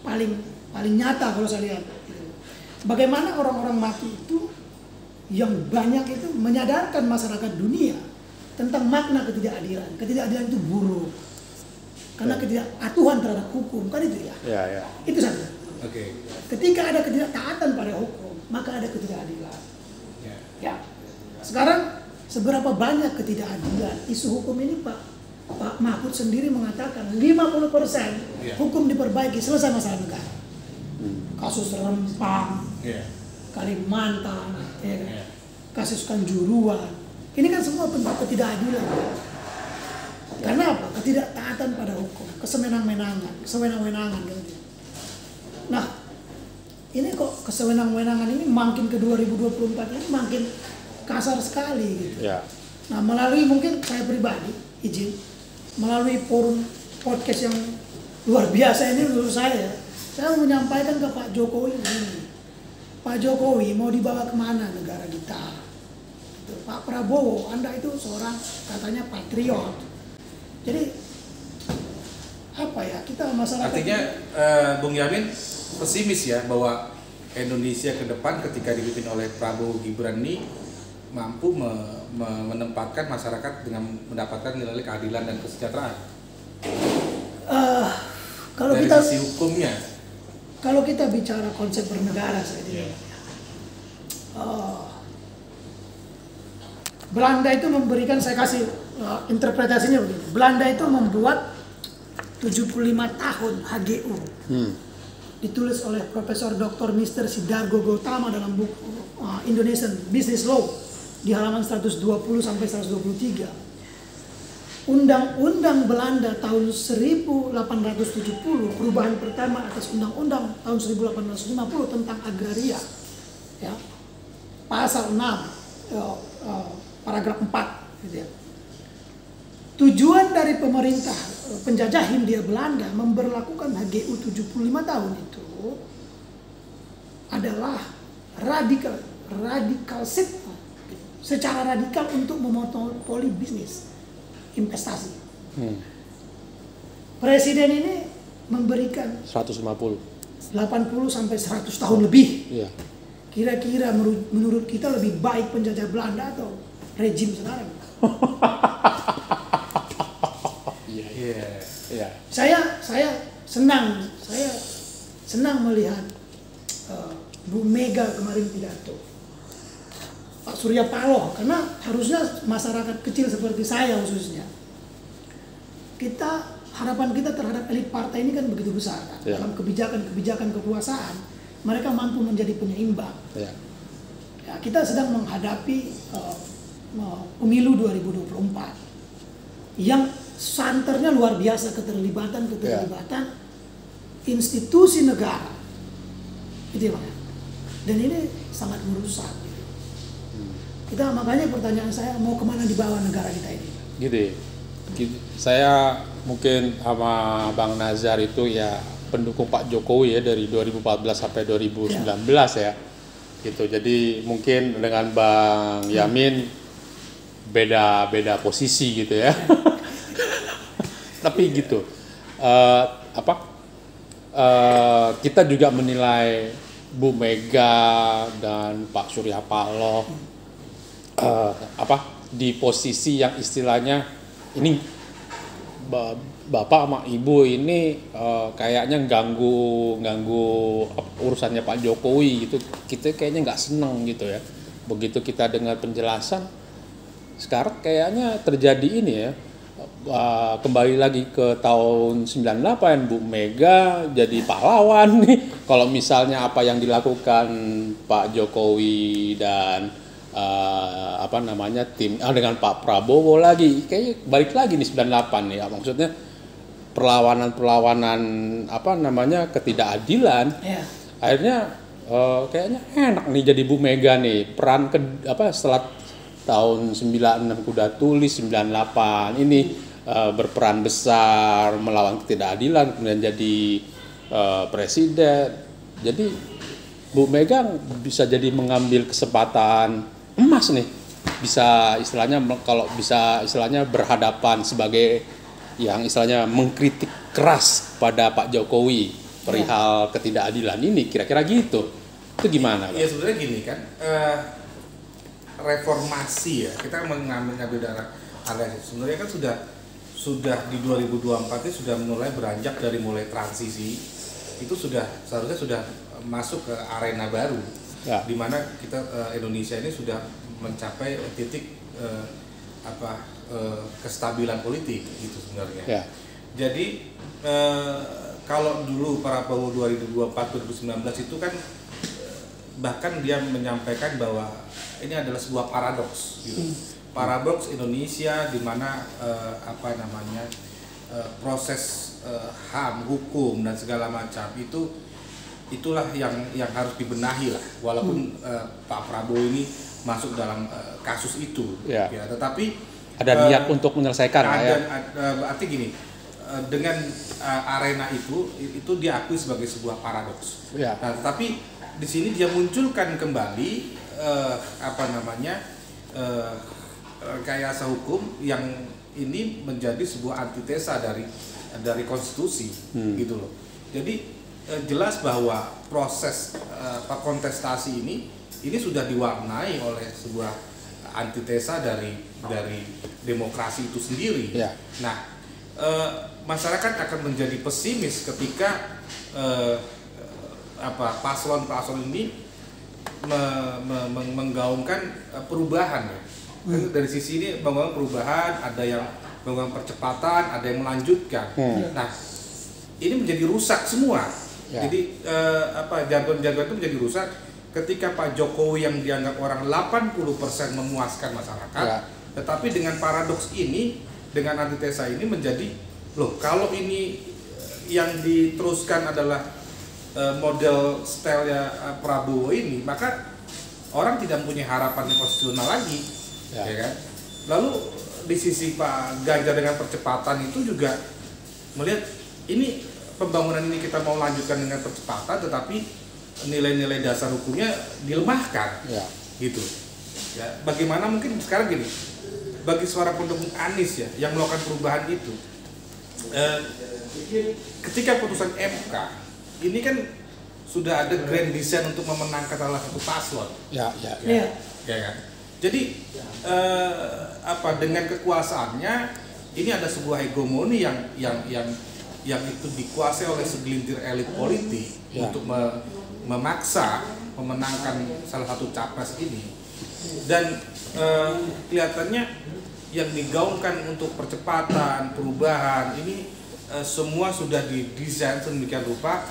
paling nyata kalau saya lihat. Bagaimana orang-orang mati itu yang banyak itu menyadarkan masyarakat dunia tentang makna ketidakadilan. Ketidakadilan itu buruk. Karena ketidakpatuhan terhadap hukum, kan itu ya? Ya. Itu saja. Oke. Ketika ada ketidaktaatan pada hukum, maka ada ketidakadilan. Ya. Sekarang seberapa banyak ketidakadilan isu hukum ini, Pak Mahfud sendiri mengatakan 50% hukum diperbaiki, selesai masalah negara. Kasus Rempang, Kalimantan, kasus Kanjuruhan, ini kan semua tentang ketidakadilan. Karena apa? Ketidaktaatan pada hukum, kesewenang-wenangan gitu. Nah, ini kok kesewenang-wenangan ini makin ke 2024 ini makin kasar sekali gitu. Ya. Nah, melalui mungkin saya pribadi izin melalui forum podcast yang luar biasa ini menurut saya menyampaikan ke Pak Jokowi ini. Pak Jokowi mau dibawa kemana negara kita? Pak Prabowo, Anda itu seorang katanya patriot. Jadi apa ya, kita masyarakat. Artinya Bung Yamin pesimis ya bahwa Indonesia ke depan ketika dipimpin oleh Prabowo Gibran ini mampu menempatkan masyarakat dengan mendapatkan nilai keadilan dan kesejahteraan. Kalau dari kita sisi hukumnya, kalau kita bicara konsep bernegara saja, Belanda itu memberikan, saya kasih interpretasinya begini. Belanda itu membuat 75 tahun HGU. Ditulis oleh Profesor Dr. Mr. Sidargo Gautama dalam buku Indonesian Business Law di halaman 120 sampai 123. Undang-undang Belanda tahun 1870, perubahan pertama atas undang-undang tahun 1850 tentang agraria. Ya. Pasal 6 paragraf 4 gitu ya. Tujuan dari pemerintah penjajah Hindia Belanda memberlakukan HGU 75 tahun itu adalah radikal secara radikal untuk memonopoli bisnis investasi. Presiden ini memberikan 150. 80 sampai 100 tahun lebih. Iya. Kira-kira menurut kita lebih baik penjajah Belanda atau rejim sekarang? Iya. Saya senang melihat Bu Mega kemarin pidato, Pak Surya Paloh, karena harusnya masyarakat kecil seperti saya khususnya, harapan kita terhadap elit partai ini kan begitu besar kan? Ya. Dalam kebijakan kekuasaan mereka mampu menjadi penyeimbang. Ya. Ya, kita sedang menghadapi pemilu 2024 yang santernya luar biasa, keterlibatan institusi negara, gitu ya, dan ini sangat merusak. Kita makanya pertanyaan saya, mau kemana dibawa negara kita ini? Gitu. Saya mungkin sama Bang Nazar itu ya pendukung Pak Jokowi ya dari 2014 sampai 2019 ya. Gitu. Jadi mungkin dengan Bang Yamin beda posisi gitu ya. Tapi gitu. Kita juga menilai Bu Mega dan Pak Surya Paloh di posisi yang istilahnya ini bapak sama ibu ini kayaknya ganggu urusannya Pak Jokowi gitu. Kita kayaknya nggak seneng gitu ya. Begitu kita dengar penjelasan, sekarang kayaknya terjadi ini ya, kembali lagi ke tahun 98, Bu Mega jadi pahlawan nih. Kalau misalnya apa yang dilakukan Pak Jokowi dan tim dengan Pak Prabowo lagi, kayaknya balik lagi nih 98 nih. Maksudnya perlawanan ketidakadilan. Akhirnya kayaknya enak nih jadi Bu Mega nih, setelah tahun 96 kuda tulis, 98 ini berperan besar melawan ketidakadilan, kemudian jadi presiden. Jadi Bu Mega bisa jadi mengambil kesempatan emas nih, bisa istilahnya kalau bisa istilahnya berhadapan sebagai yang istilahnya mengkritik keras pada Pak Jokowi perihal ketidakadilan ini, kira-kira gitu. Itu gimana, Pak? Ya sebenarnya gini kan, reformasi ya, kita mengambil darah aliansi. Sebenarnya kan sudah di 2024 ini sudah beranjak dari mulai transisi, itu seharusnya sudah masuk ke arena baru, di mana kita Indonesia ini sudah mencapai titik kestabilan politik gitu sebenarnya. Ya. Jadi kalau dulu para Prabowo 2024-2019 itu kan bahkan dia menyampaikan bahwa ini adalah sebuah paradoks gitu. Paradoks Indonesia di mana proses HAM, hukum dan segala macam itulah yang harus dibenahi lah, walaupun Pak Prabowo ini masuk dalam kasus itu, ya, tetapi ada niat untuk menyelesaikan arti gini, dengan arena itu diakui sebagai sebuah paradoks. Ya. Nah, tetapi di sini dia munculkan kembali rekayasa hukum yang ini menjadi sebuah antitesa dari konstitusi, gitu loh. Jadi jelas bahwa proses kontestasi ini sudah diwarnai oleh sebuah antitesa dari demokrasi itu sendiri. Ya. Nah, masyarakat akan menjadi pesimis ketika paslon-paslon ini menggaungkan perubahan ya. Dari sisi ini menggaungkan perubahan, ada yang menggaungkan percepatan, ada yang melanjutkan. Nah, ini menjadi rusak semua. Ya. Jadi jargon-jargon itu menjadi rusak ketika Pak Jokowi yang dianggap orang 80% memuaskan masyarakat, ya. Tetapi dengan paradoks ini, dengan antitesa ini menjadi, loh kalau ini yang diteruskan adalah model style-nya Prabowo ini, maka orang tidak punya harapan konstitusional lagi, ya kan? Lalu di sisi Pak Ganjar dengan percepatan itu juga melihat ini pembangunan ini kita mau lanjutkan dengan percepatan, tetapi nilai-nilai dasar hukumnya dilemahkan, gitu. Ya, bagaimana mungkin sekarang gini, bagi seorang pendukung Anies ya yang melakukan perubahan itu, ketika putusan MK ini kan sudah ada grand design untuk memenangkan salah satu paslon, ya kan. Jadi dengan kekuasaannya ini ada sebuah hegemoni yang itu dikuasai oleh segelintir elit politik untuk memaksa memenangkan salah satu capres ini, dan kelihatannya yang digaungkan untuk percepatan perubahan ini semua sudah didesain sedemikian rupa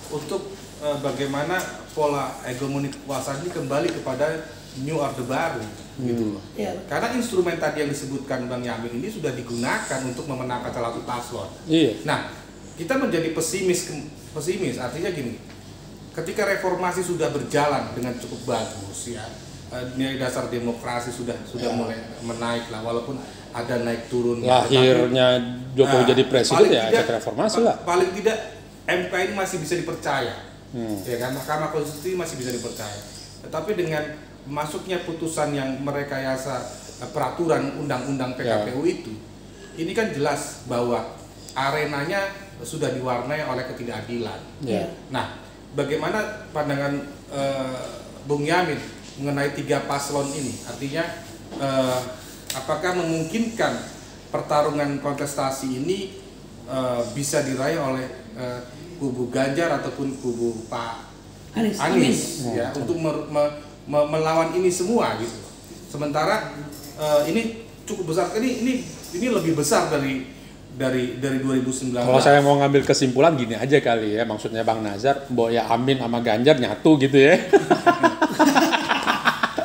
untuk bagaimana pola hegemoni kekuasaan ini kembali kepada new order baru, gitu loh. Karena instrumen tadi yang disebutkan Bang Yamin ini sudah digunakan untuk memenangkan salah satu paslon. Nah, kita menjadi pesimis, artinya gini, ketika reformasi sudah berjalan dengan cukup bagus ya, nilai dasar demokrasi sudah mulai menaik lah, walaupun ada naik turun. Lahirnya Jokowi jadi presiden ya efek reformasi lah. Paling tidak MK ini masih bisa dipercaya, ya kan, Mahkamah Konstitusi masih bisa dipercaya. Tetapi dengan masuknya putusan yang merekayasa peraturan undang-undang PKPU itu, ini kan jelas bahwa arenanya sudah diwarnai oleh ketidakadilan. Nah, bagaimana pandangan Bung Yamin mengenai 3 paslon ini? Artinya apakah memungkinkan pertarungan kontestasi ini bisa diraih oleh kubu Ganjar ataupun kubu Pak Anies ya, untuk melawan ini semua gitu. Sementara ini cukup besar, ini lebih besar dari 2019. Kalau saya mau ngambil kesimpulan gini aja kali ya, maksudnya Bang Nazar, ya Amin sama Ganjar nyatu gitu ya.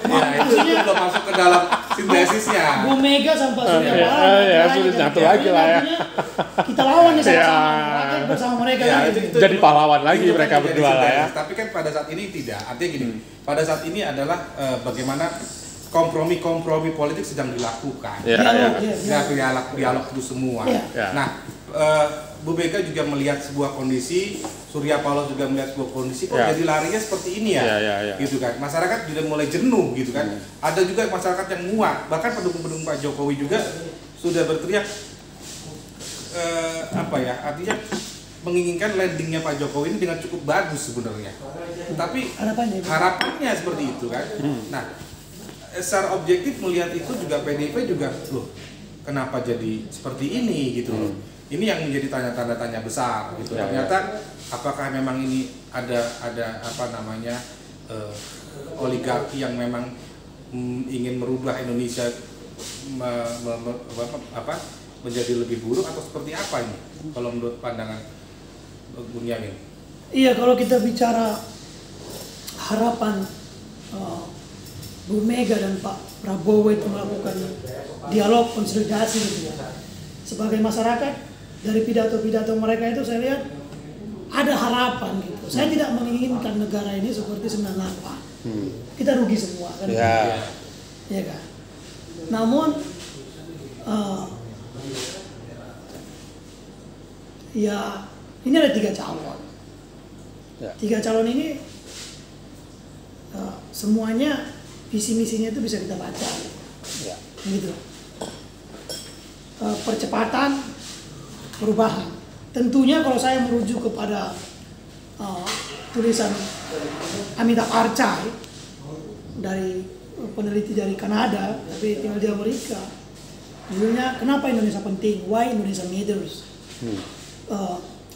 Ya itu belum masuk ke dalam sintesisnya. Bu Mega sama Pak Surya Paloh. Ya sudah nyatu lagi lah ya. Kita lawan nih sama bersama mereka. Jadi pahlawan lagi mereka berdua lah ya. Tapi kan pada saat ini tidak. Artinya gini, pada saat ini adalah bagaimana kompromi politik sedang dilakukan. Dialog itu semua. Nah, Bu Mega juga melihat sebuah kondisi, Surya Paloh juga melihat sebuah kondisi, kok jadi larinya seperti ini ya, gitu kan. Masyarakat juga mulai jenuh gitu kan. Ada juga masyarakat yang muak, bahkan pendukung-pendukung Pak Jokowi juga sudah berteriak artinya menginginkan landingnya Pak Jokowi ini dengan cukup bagus sebenarnya. Tapi harapannya seperti itu kan. Nah, secara objektif melihat itu juga PDIP juga, loh, kenapa jadi seperti ini gitu loh. Ini yang menjadi tanda besar gitu. Ternyata apakah memang ini ada oligarki yang memang ingin merubah Indonesia menjadi lebih buruk atau seperti apa ini kalau menurut pandangan Bung Yamin? Iya, kalau kita bicara harapan Bu Mega dan Pak Prabowo itu melakukan dialog konsolidasi gitu ya. Sebagai masyarakat, dari pidato-pidato mereka itu saya lihat ada harapan gitu. Saya tidak menginginkan negara ini seperti 98. Kita rugi semua kan. Ya kan. Namun ini ada 3 calon. 3 calon ini semuanya visi misinya itu bisa kita baca. Gitu. Percepatan perubahan. Tentunya kalau saya merujuk kepada tulisan Amitabh Archai dari peneliti dari Kanada, tapi tinggal di Amerika. Judulnya Kenapa Indonesia Penting? Why Indonesia Matters.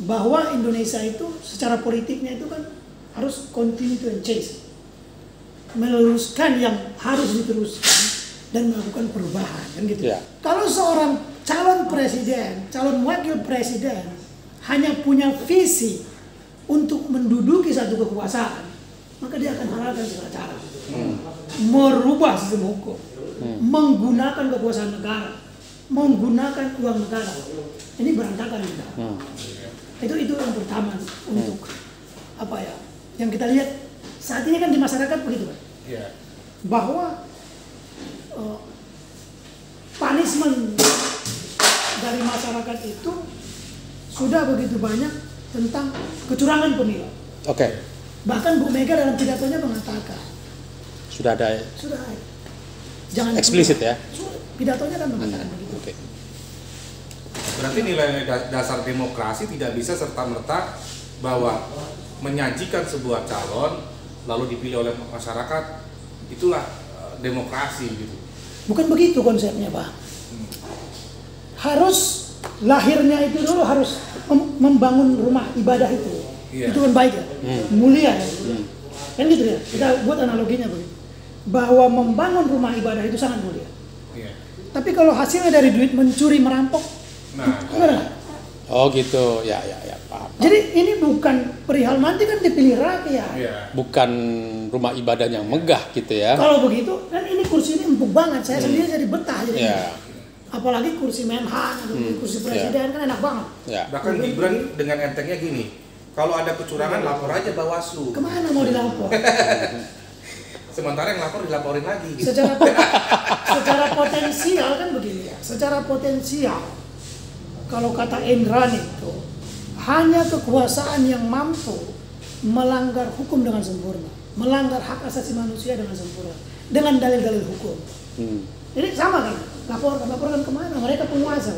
Bahwa Indonesia itu secara politiknya itu kan harus continue to change, meluruskan yang harus diteruskan dan melakukan perubahan kan gitu. Kalau seorang calon presiden, calon wakil presiden hanya punya visi untuk menduduki satu kekuasaan, maka dia akan halalkan segala cara, merubah sistem hukum, menggunakan kekuasaan negara, menggunakan uang negara. Ini berantakan kita. Itu yang pertama untuk yang kita lihat saat ini kan di masyarakat begitu kan, bahwa punishment dari masyarakat itu sudah begitu banyak tentang kecurangan pemilu. Bahkan Bu Mega dalam pidatonya mengatakan sudah ada. Jangan eksplisit ya. Pidatonya kan mengatakan begitu. Berarti nilai dasar demokrasi tidak bisa serta-merta bahwa menyajikan sebuah calon lalu dipilih oleh masyarakat itulah demokrasi gitu. Bukan begitu konsepnya, Pak. Harus lahirnya itu dulu harus membangun rumah ibadah itu. Itu kan baik ya, mulia ya. Kan gitu ya. Kita buat analoginya begitu. Bahwa membangun rumah ibadah itu sangat mulia. Tapi kalau hasilnya dari duit mencuri merampok, gitu, ya, paham. Jadi ini bukan perihal nanti kan dipilih rakyat. Bukan rumah ibadah yang megah gitu ya. Kalau begitu, kan ini kursi ini empuk banget. Saya sendiri jadi betah jadi. Apalagi kursi Menhan atau kursi presiden kan enak banget. Bahkan Gibran dengan entengnya gini, kalau ada kecurangan lapor aja Bawaslu. Kemana mau dilapor? Sementara yang lapor dilaporin lagi. Gitu. Secara potensial kan begini ya. Secara potensial, kalau kata Indra itu hanya kekuasaan yang mampu melanggar hukum dengan sempurna, melanggar hak asasi manusia dengan sempurna, dengan dalil-dalil hukum. Jadi sama kan, laporkan kemana? Mereka penguasa.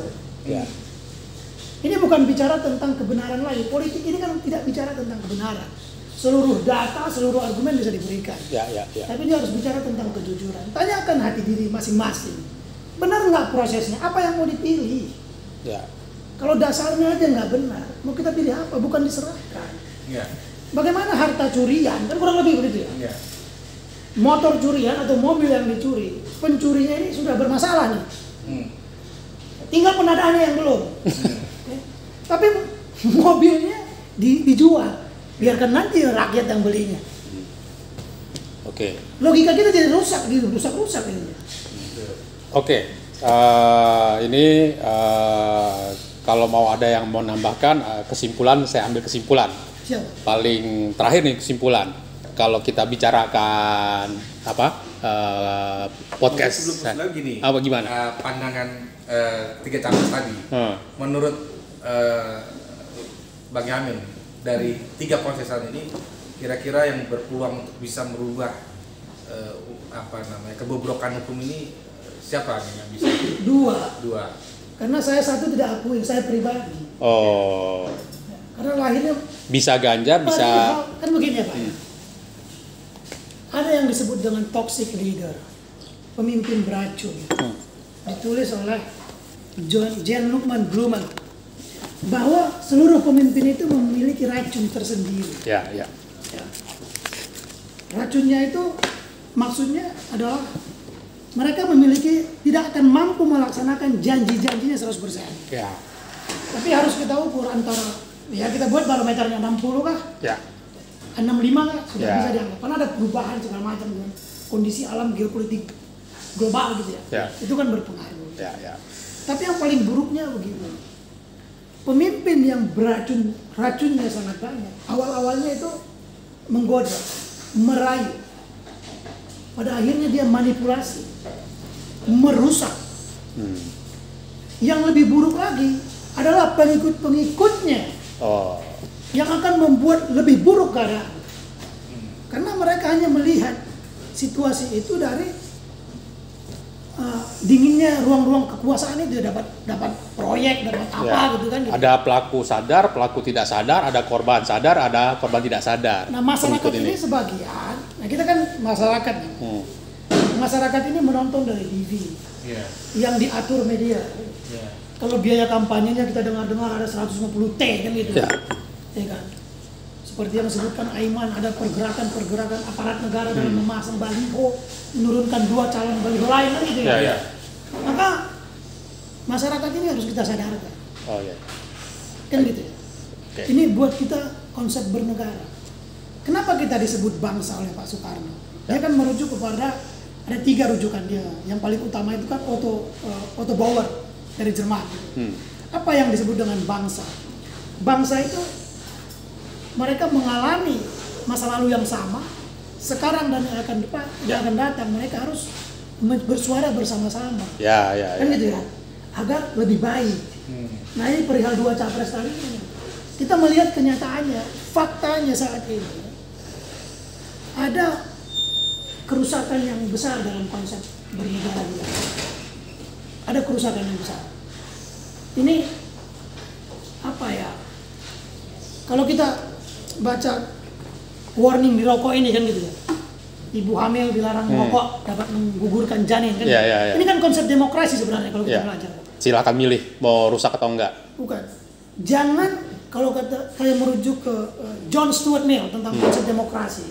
Ini bukan bicara tentang kebenaran lagi. Politik ini kan tidak bicara tentang kebenaran. Seluruh data, seluruh argumen bisa diberikan. Tapi dia harus bicara tentang kejujuran. Tanyakan hati diri masing-masing. Benar nggak prosesnya? Apa yang mau dipilih? Kalau dasarnya aja nggak benar, mau kita pilih apa? Bukan diserahkan. Bagaimana harta curian? Kan kurang lebih begitu ya. Motor curian atau mobil yang dicuri, pencurinya ini sudah bermasalah nih. Tinggal penadaannya yang belum. Tapi mobilnya dijual. Biarkan nanti rakyat yang belinya. Logika kita jadi rusak gitu, rusak ini. Ini kalau mau ada yang mau nambahkan kesimpulan, saya ambil kesimpulan. Paling terakhir nih kesimpulan. Kalau kita bicarakan podcast. Sebelum gini. Apa gimana? Pandangan tiga capres tadi. Menurut Bang Yamin, dari tiga kontesan ini kira-kira yang berpeluang untuk bisa merubah kebobrokan hukum ini siapa nih yang bisa? Dua. Karena saya satu tidak akui, saya pribadi. Oh. Karena lahirnya bisa ganja, bisa. Kan begini ya Pak. Ada yang disebut dengan toxic leader, pemimpin beracun. Ditulis oleh Jan Lukman Blumen bahwa seluruh pemimpin itu memiliki racun tersendiri. Ya. Racunnya itu maksudnya adalah mereka tidak akan mampu melaksanakan janji-janjinya 100%. Ya. Tapi harus kita ukur antara, ya kita buat barometernya 60 kah? Ya. 65 kah? Sudah bisa dianggap. Karena ada perubahan segala macam dengan kondisi alam geopolitik global gitu ya. Itu kan berpengaruh. Ya. Tapi yang paling buruknya begini. Pemimpin yang racunnya sangat banyak. Awal-awalnya itu menggoda, merayu. Pada akhirnya dia manipulasi, merusak. Yang lebih buruk lagi adalah pengikut-pengikutnya yang akan membuat lebih buruk keadaan. Karena mereka hanya melihat situasi itu dari dinginnya ruang-ruang kekuasaan itu dapat proyek, dapat apa gitu kan. Gitu. Ada pelaku sadar, pelaku tidak sadar, ada korban sadar, ada korban tidak sadar. Nah masyarakat ini sebagian, nah kita kan masyarakat masyarakat ini menonton dari TV yang diatur media. Kalau biaya kampanyenya kita dengar-dengar ada 150 T kan gitu. Ya kan? Seperti yang disebutkan Aiman, ada pergerakan aparat negara dalam memasang baliho, menurunkan 2 calon baliho lain kan gitu ya. Maka masyarakat ini harus kita sadarkan. Kan gitu ya. Ini buat kita konsep bernegara. Kenapa kita disebut bangsa oleh Pak Soekarno? Dia kan merujuk kepada ada 3 rujukan dia. Yang paling utama itu kan Otto Bauer dari Jerman. Apa yang disebut dengan bangsa? Bangsa itu mereka mengalami masa lalu yang sama, sekarang dan yang akan datang mereka harus bersuara bersama-sama. Kan gitu ya, agar lebih baik. Nah ini perihal 2 capres tadi ini. Kita melihat kenyataannya, faktanya saat ini ada kerusakan yang besar dalam konsep bernegara kita. Ada kerusakan yang besar. Ini apa ya? Kalau kita baca warning di rokok ini kan gitu ya. Ibu hamil dilarang merokok dapat menggugurkan janin kan. Ini kan konsep demokrasi sebenarnya kalau kita belajar. Silakan milih mau rusak atau enggak. Bukan. Jangan kalau kayak merujuk ke John Stuart Mill tentang konsep demokrasi.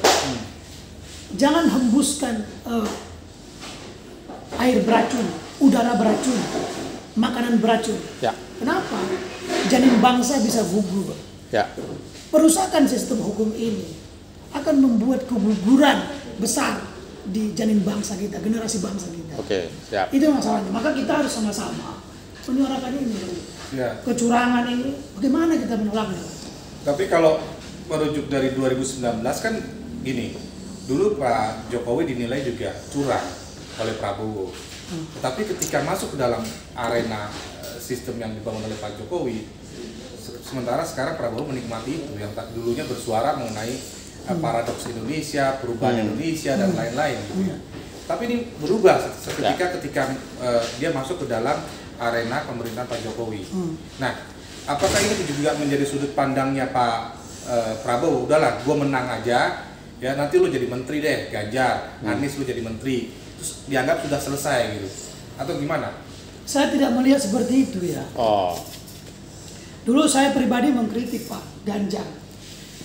Jangan hembuskan air beracun, udara beracun, makanan beracun. Kenapa? Janin bangsa bisa gugur. Perusakan sistem hukum ini akan membuat keguguran besar di janin bangsa kita, generasi bangsa kita. Itu masalahnya. Maka kita harus sama-sama menyuarakan ini. Kecurangan ini, bagaimana kita menolaknya? Tapi kalau merujuk dari 2019 kan gini, dulu Pak Jokowi dinilai juga curang oleh Prabowo. Tapi ketika masuk ke dalam arena sistem yang dibangun oleh Pak Jokowi, sementara sekarang Prabowo menikmati itu yang dulunya bersuara mengenai paradoks Indonesia, perubahan Indonesia dan lain-lain gitu ya. Tapi ini berubah ketika dia masuk ke dalam arena pemerintahan Pak Jokowi. Nah, apakah ini juga menjadi sudut pandangnya Pak Prabowo? Udahlah, gue menang aja, ya nanti lu jadi menteri deh, Ganjar, Anies lu jadi menteri, terus dianggap sudah selesai gitu, atau gimana? Saya tidak melihat seperti itu ya. Dulu saya pribadi mengkritik Pak Ganjar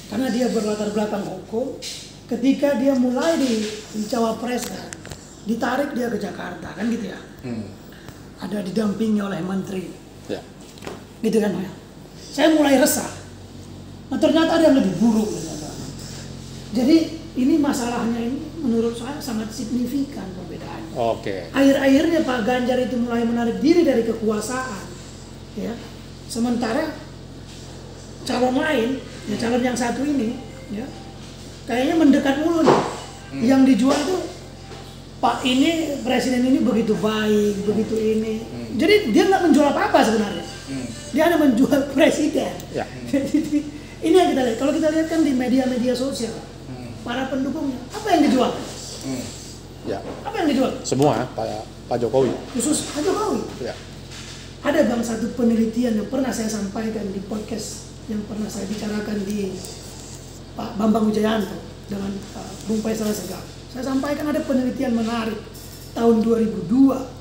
karena dia berlatar belakang hukum. Ketika dia mulai di cawapres kan, ditarik dia ke Jakarta kan gitu ya. Ada didampingi oleh menteri, gitu kan ya. Saya mulai resah. Nah ternyata ada yang lebih buruk. Jadi ini masalahnya ini menurut saya sangat signifikan perbedaannya. Akhir-akhirnya Pak Ganjar itu mulai menarik diri dari kekuasaan, ya. Sementara calon lain, ya calon yang satu ini, ya kayaknya mendekat mulu nih. Yang dijual itu Pak ini presiden ini begitu baik, begitu ini. Jadi dia nggak menjual apa-apa sebenarnya. Dia hanya menjual presiden. Ya. Jadi ini yang kita lihat. Kalau kita lihat kan di media-media sosial, para pendukungnya apa yang dijual? Ya. Apa yang dijual? Semua Pak Jokowi. Khusus Pak Jokowi. Ya. Ada bang satu penelitian yang pernah saya sampaikan di podcast yang pernah saya bicarakan di Pak Bambang Wijayanto dengan Bung Faisal Segaf. Saya sampaikan ada penelitian menarik tahun 2002.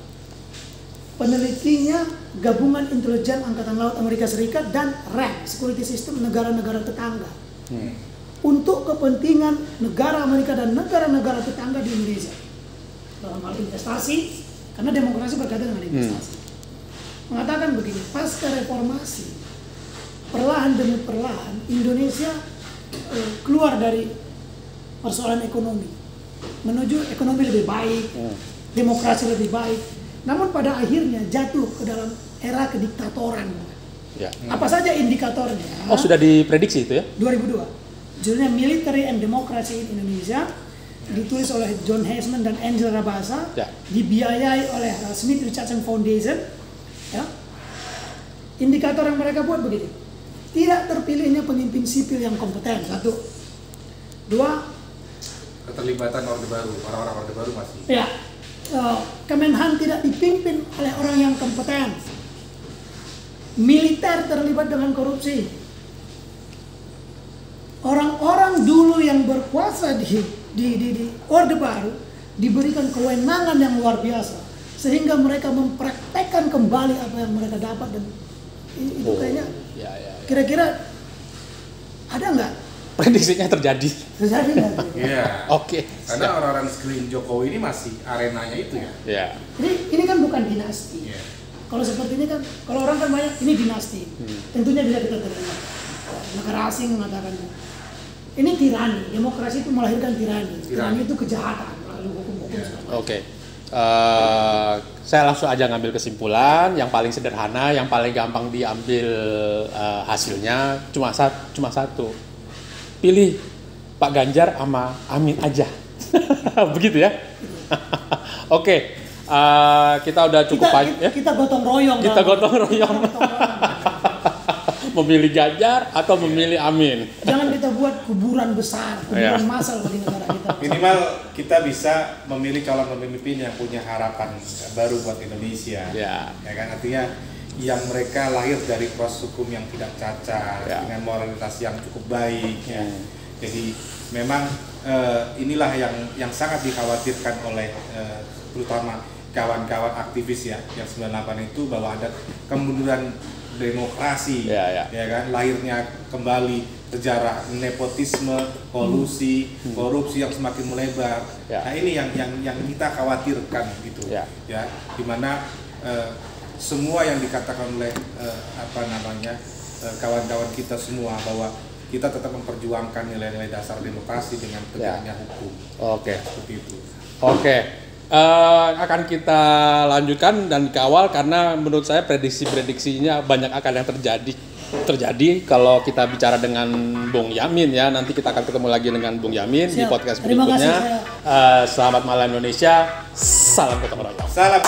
Penelitinya Gabungan Intelijen Angkatan Laut Amerika Serikat dan RAND, Security System negara-negara tetangga. Untuk kepentingan negara Amerika dan negara-negara tetangga di Indonesia. Dalam hal investasi, karena demokrasi berkaitan dengan investasi. Mengatakan begini, pasca reformasi, perlahan demi perlahan Indonesia keluar dari persoalan ekonomi, menuju ekonomi lebih baik, demokrasi lebih baik. Namun pada akhirnya jatuh ke dalam era kediktatoran. Ya. Apa saja indikatornya? Oh, sudah diprediksi itu ya? 2002. Judulnya Military and Democracy in Indonesia, ditulis oleh John Heisman dan Angel Rabasa, Ya. dibiayai oleh Smith Richardson Foundation. Ya. Indikator yang mereka buat begini: tidak terpilihnya pemimpin sipil yang kompeten, satu. Dua, Keterlibatan Orde Baru, orang-orang Orde Baru masih. ya, Kemenhan tidak dipimpin oleh orang yang kompeten. Militer terlibat dengan korupsi. Orang-orang dulu yang berkuasa di Orde Baru diberikan kewenangan yang luar biasa, sehingga mereka mempraktekkan kembali apa yang mereka dapat, dan itu kayaknya Ya. kira-kira ada nggak? Prediksinya terjadi. Terjadi nggak? Iya. Oke. Karena orang-orang sekeliling Jokowi ini masih arenanya itu ya. Ya. Jadi ini kan bukan dinasti. Iya. Kalau seperti ini kan, kalau orang kan banyak ini dinasti, tentunya bisa kita terima. Negara asing mengatakannya. Ini tirani, demokrasi itu melahirkan tirani. Tirani itu kejahatan, lalu hukum-hukum. Oke. Saya langsung aja ngambil kesimpulan yang paling sederhana, yang paling gampang diambil hasilnya cuma satu. Pilih Pak Ganjar sama Amin aja. Begitu ya. Oke. Kita udah cukup ya. Kita gotong royong. Kita gotong royong. Memilih Ganjar atau memilih Amin. Jangan kita buat kuburan besar, kuburan massal bagi negara kita. Minimal kita bisa memilih calon pemimpin yang punya harapan baru buat Indonesia. Ya. Ya kan, artinya yang mereka lahir dari proses hukum yang tidak cacat, dengan moralitas yang cukup baik. Ya. Jadi memang inilah yang sangat dikhawatirkan oleh terutama kawan-kawan aktivis ya yang 98 itu, bahwa ada kemunduran demokrasi, ya kan, lahirnya kembali sejarah nepotisme, kolusi, korupsi yang semakin melebar. Nah ini yang kita khawatirkan gitu, ya, dimana semua yang dikatakan oleh kawan-kawan kita semua, bahwa kita tetap memperjuangkan nilai-nilai dasar demokrasi dengan tegaknya hukum. Oke. Seperti itu. Oke. Akan kita lanjutkan dan kawal, karena menurut saya prediksinya banyak akan yang terjadi kalau kita bicara dengan Bung Yamin ya. Nanti kita akan ketemu lagi dengan Bung Yamin di podcast berikutnya. Selamat malam Indonesia. Salam gotong royong. Salam.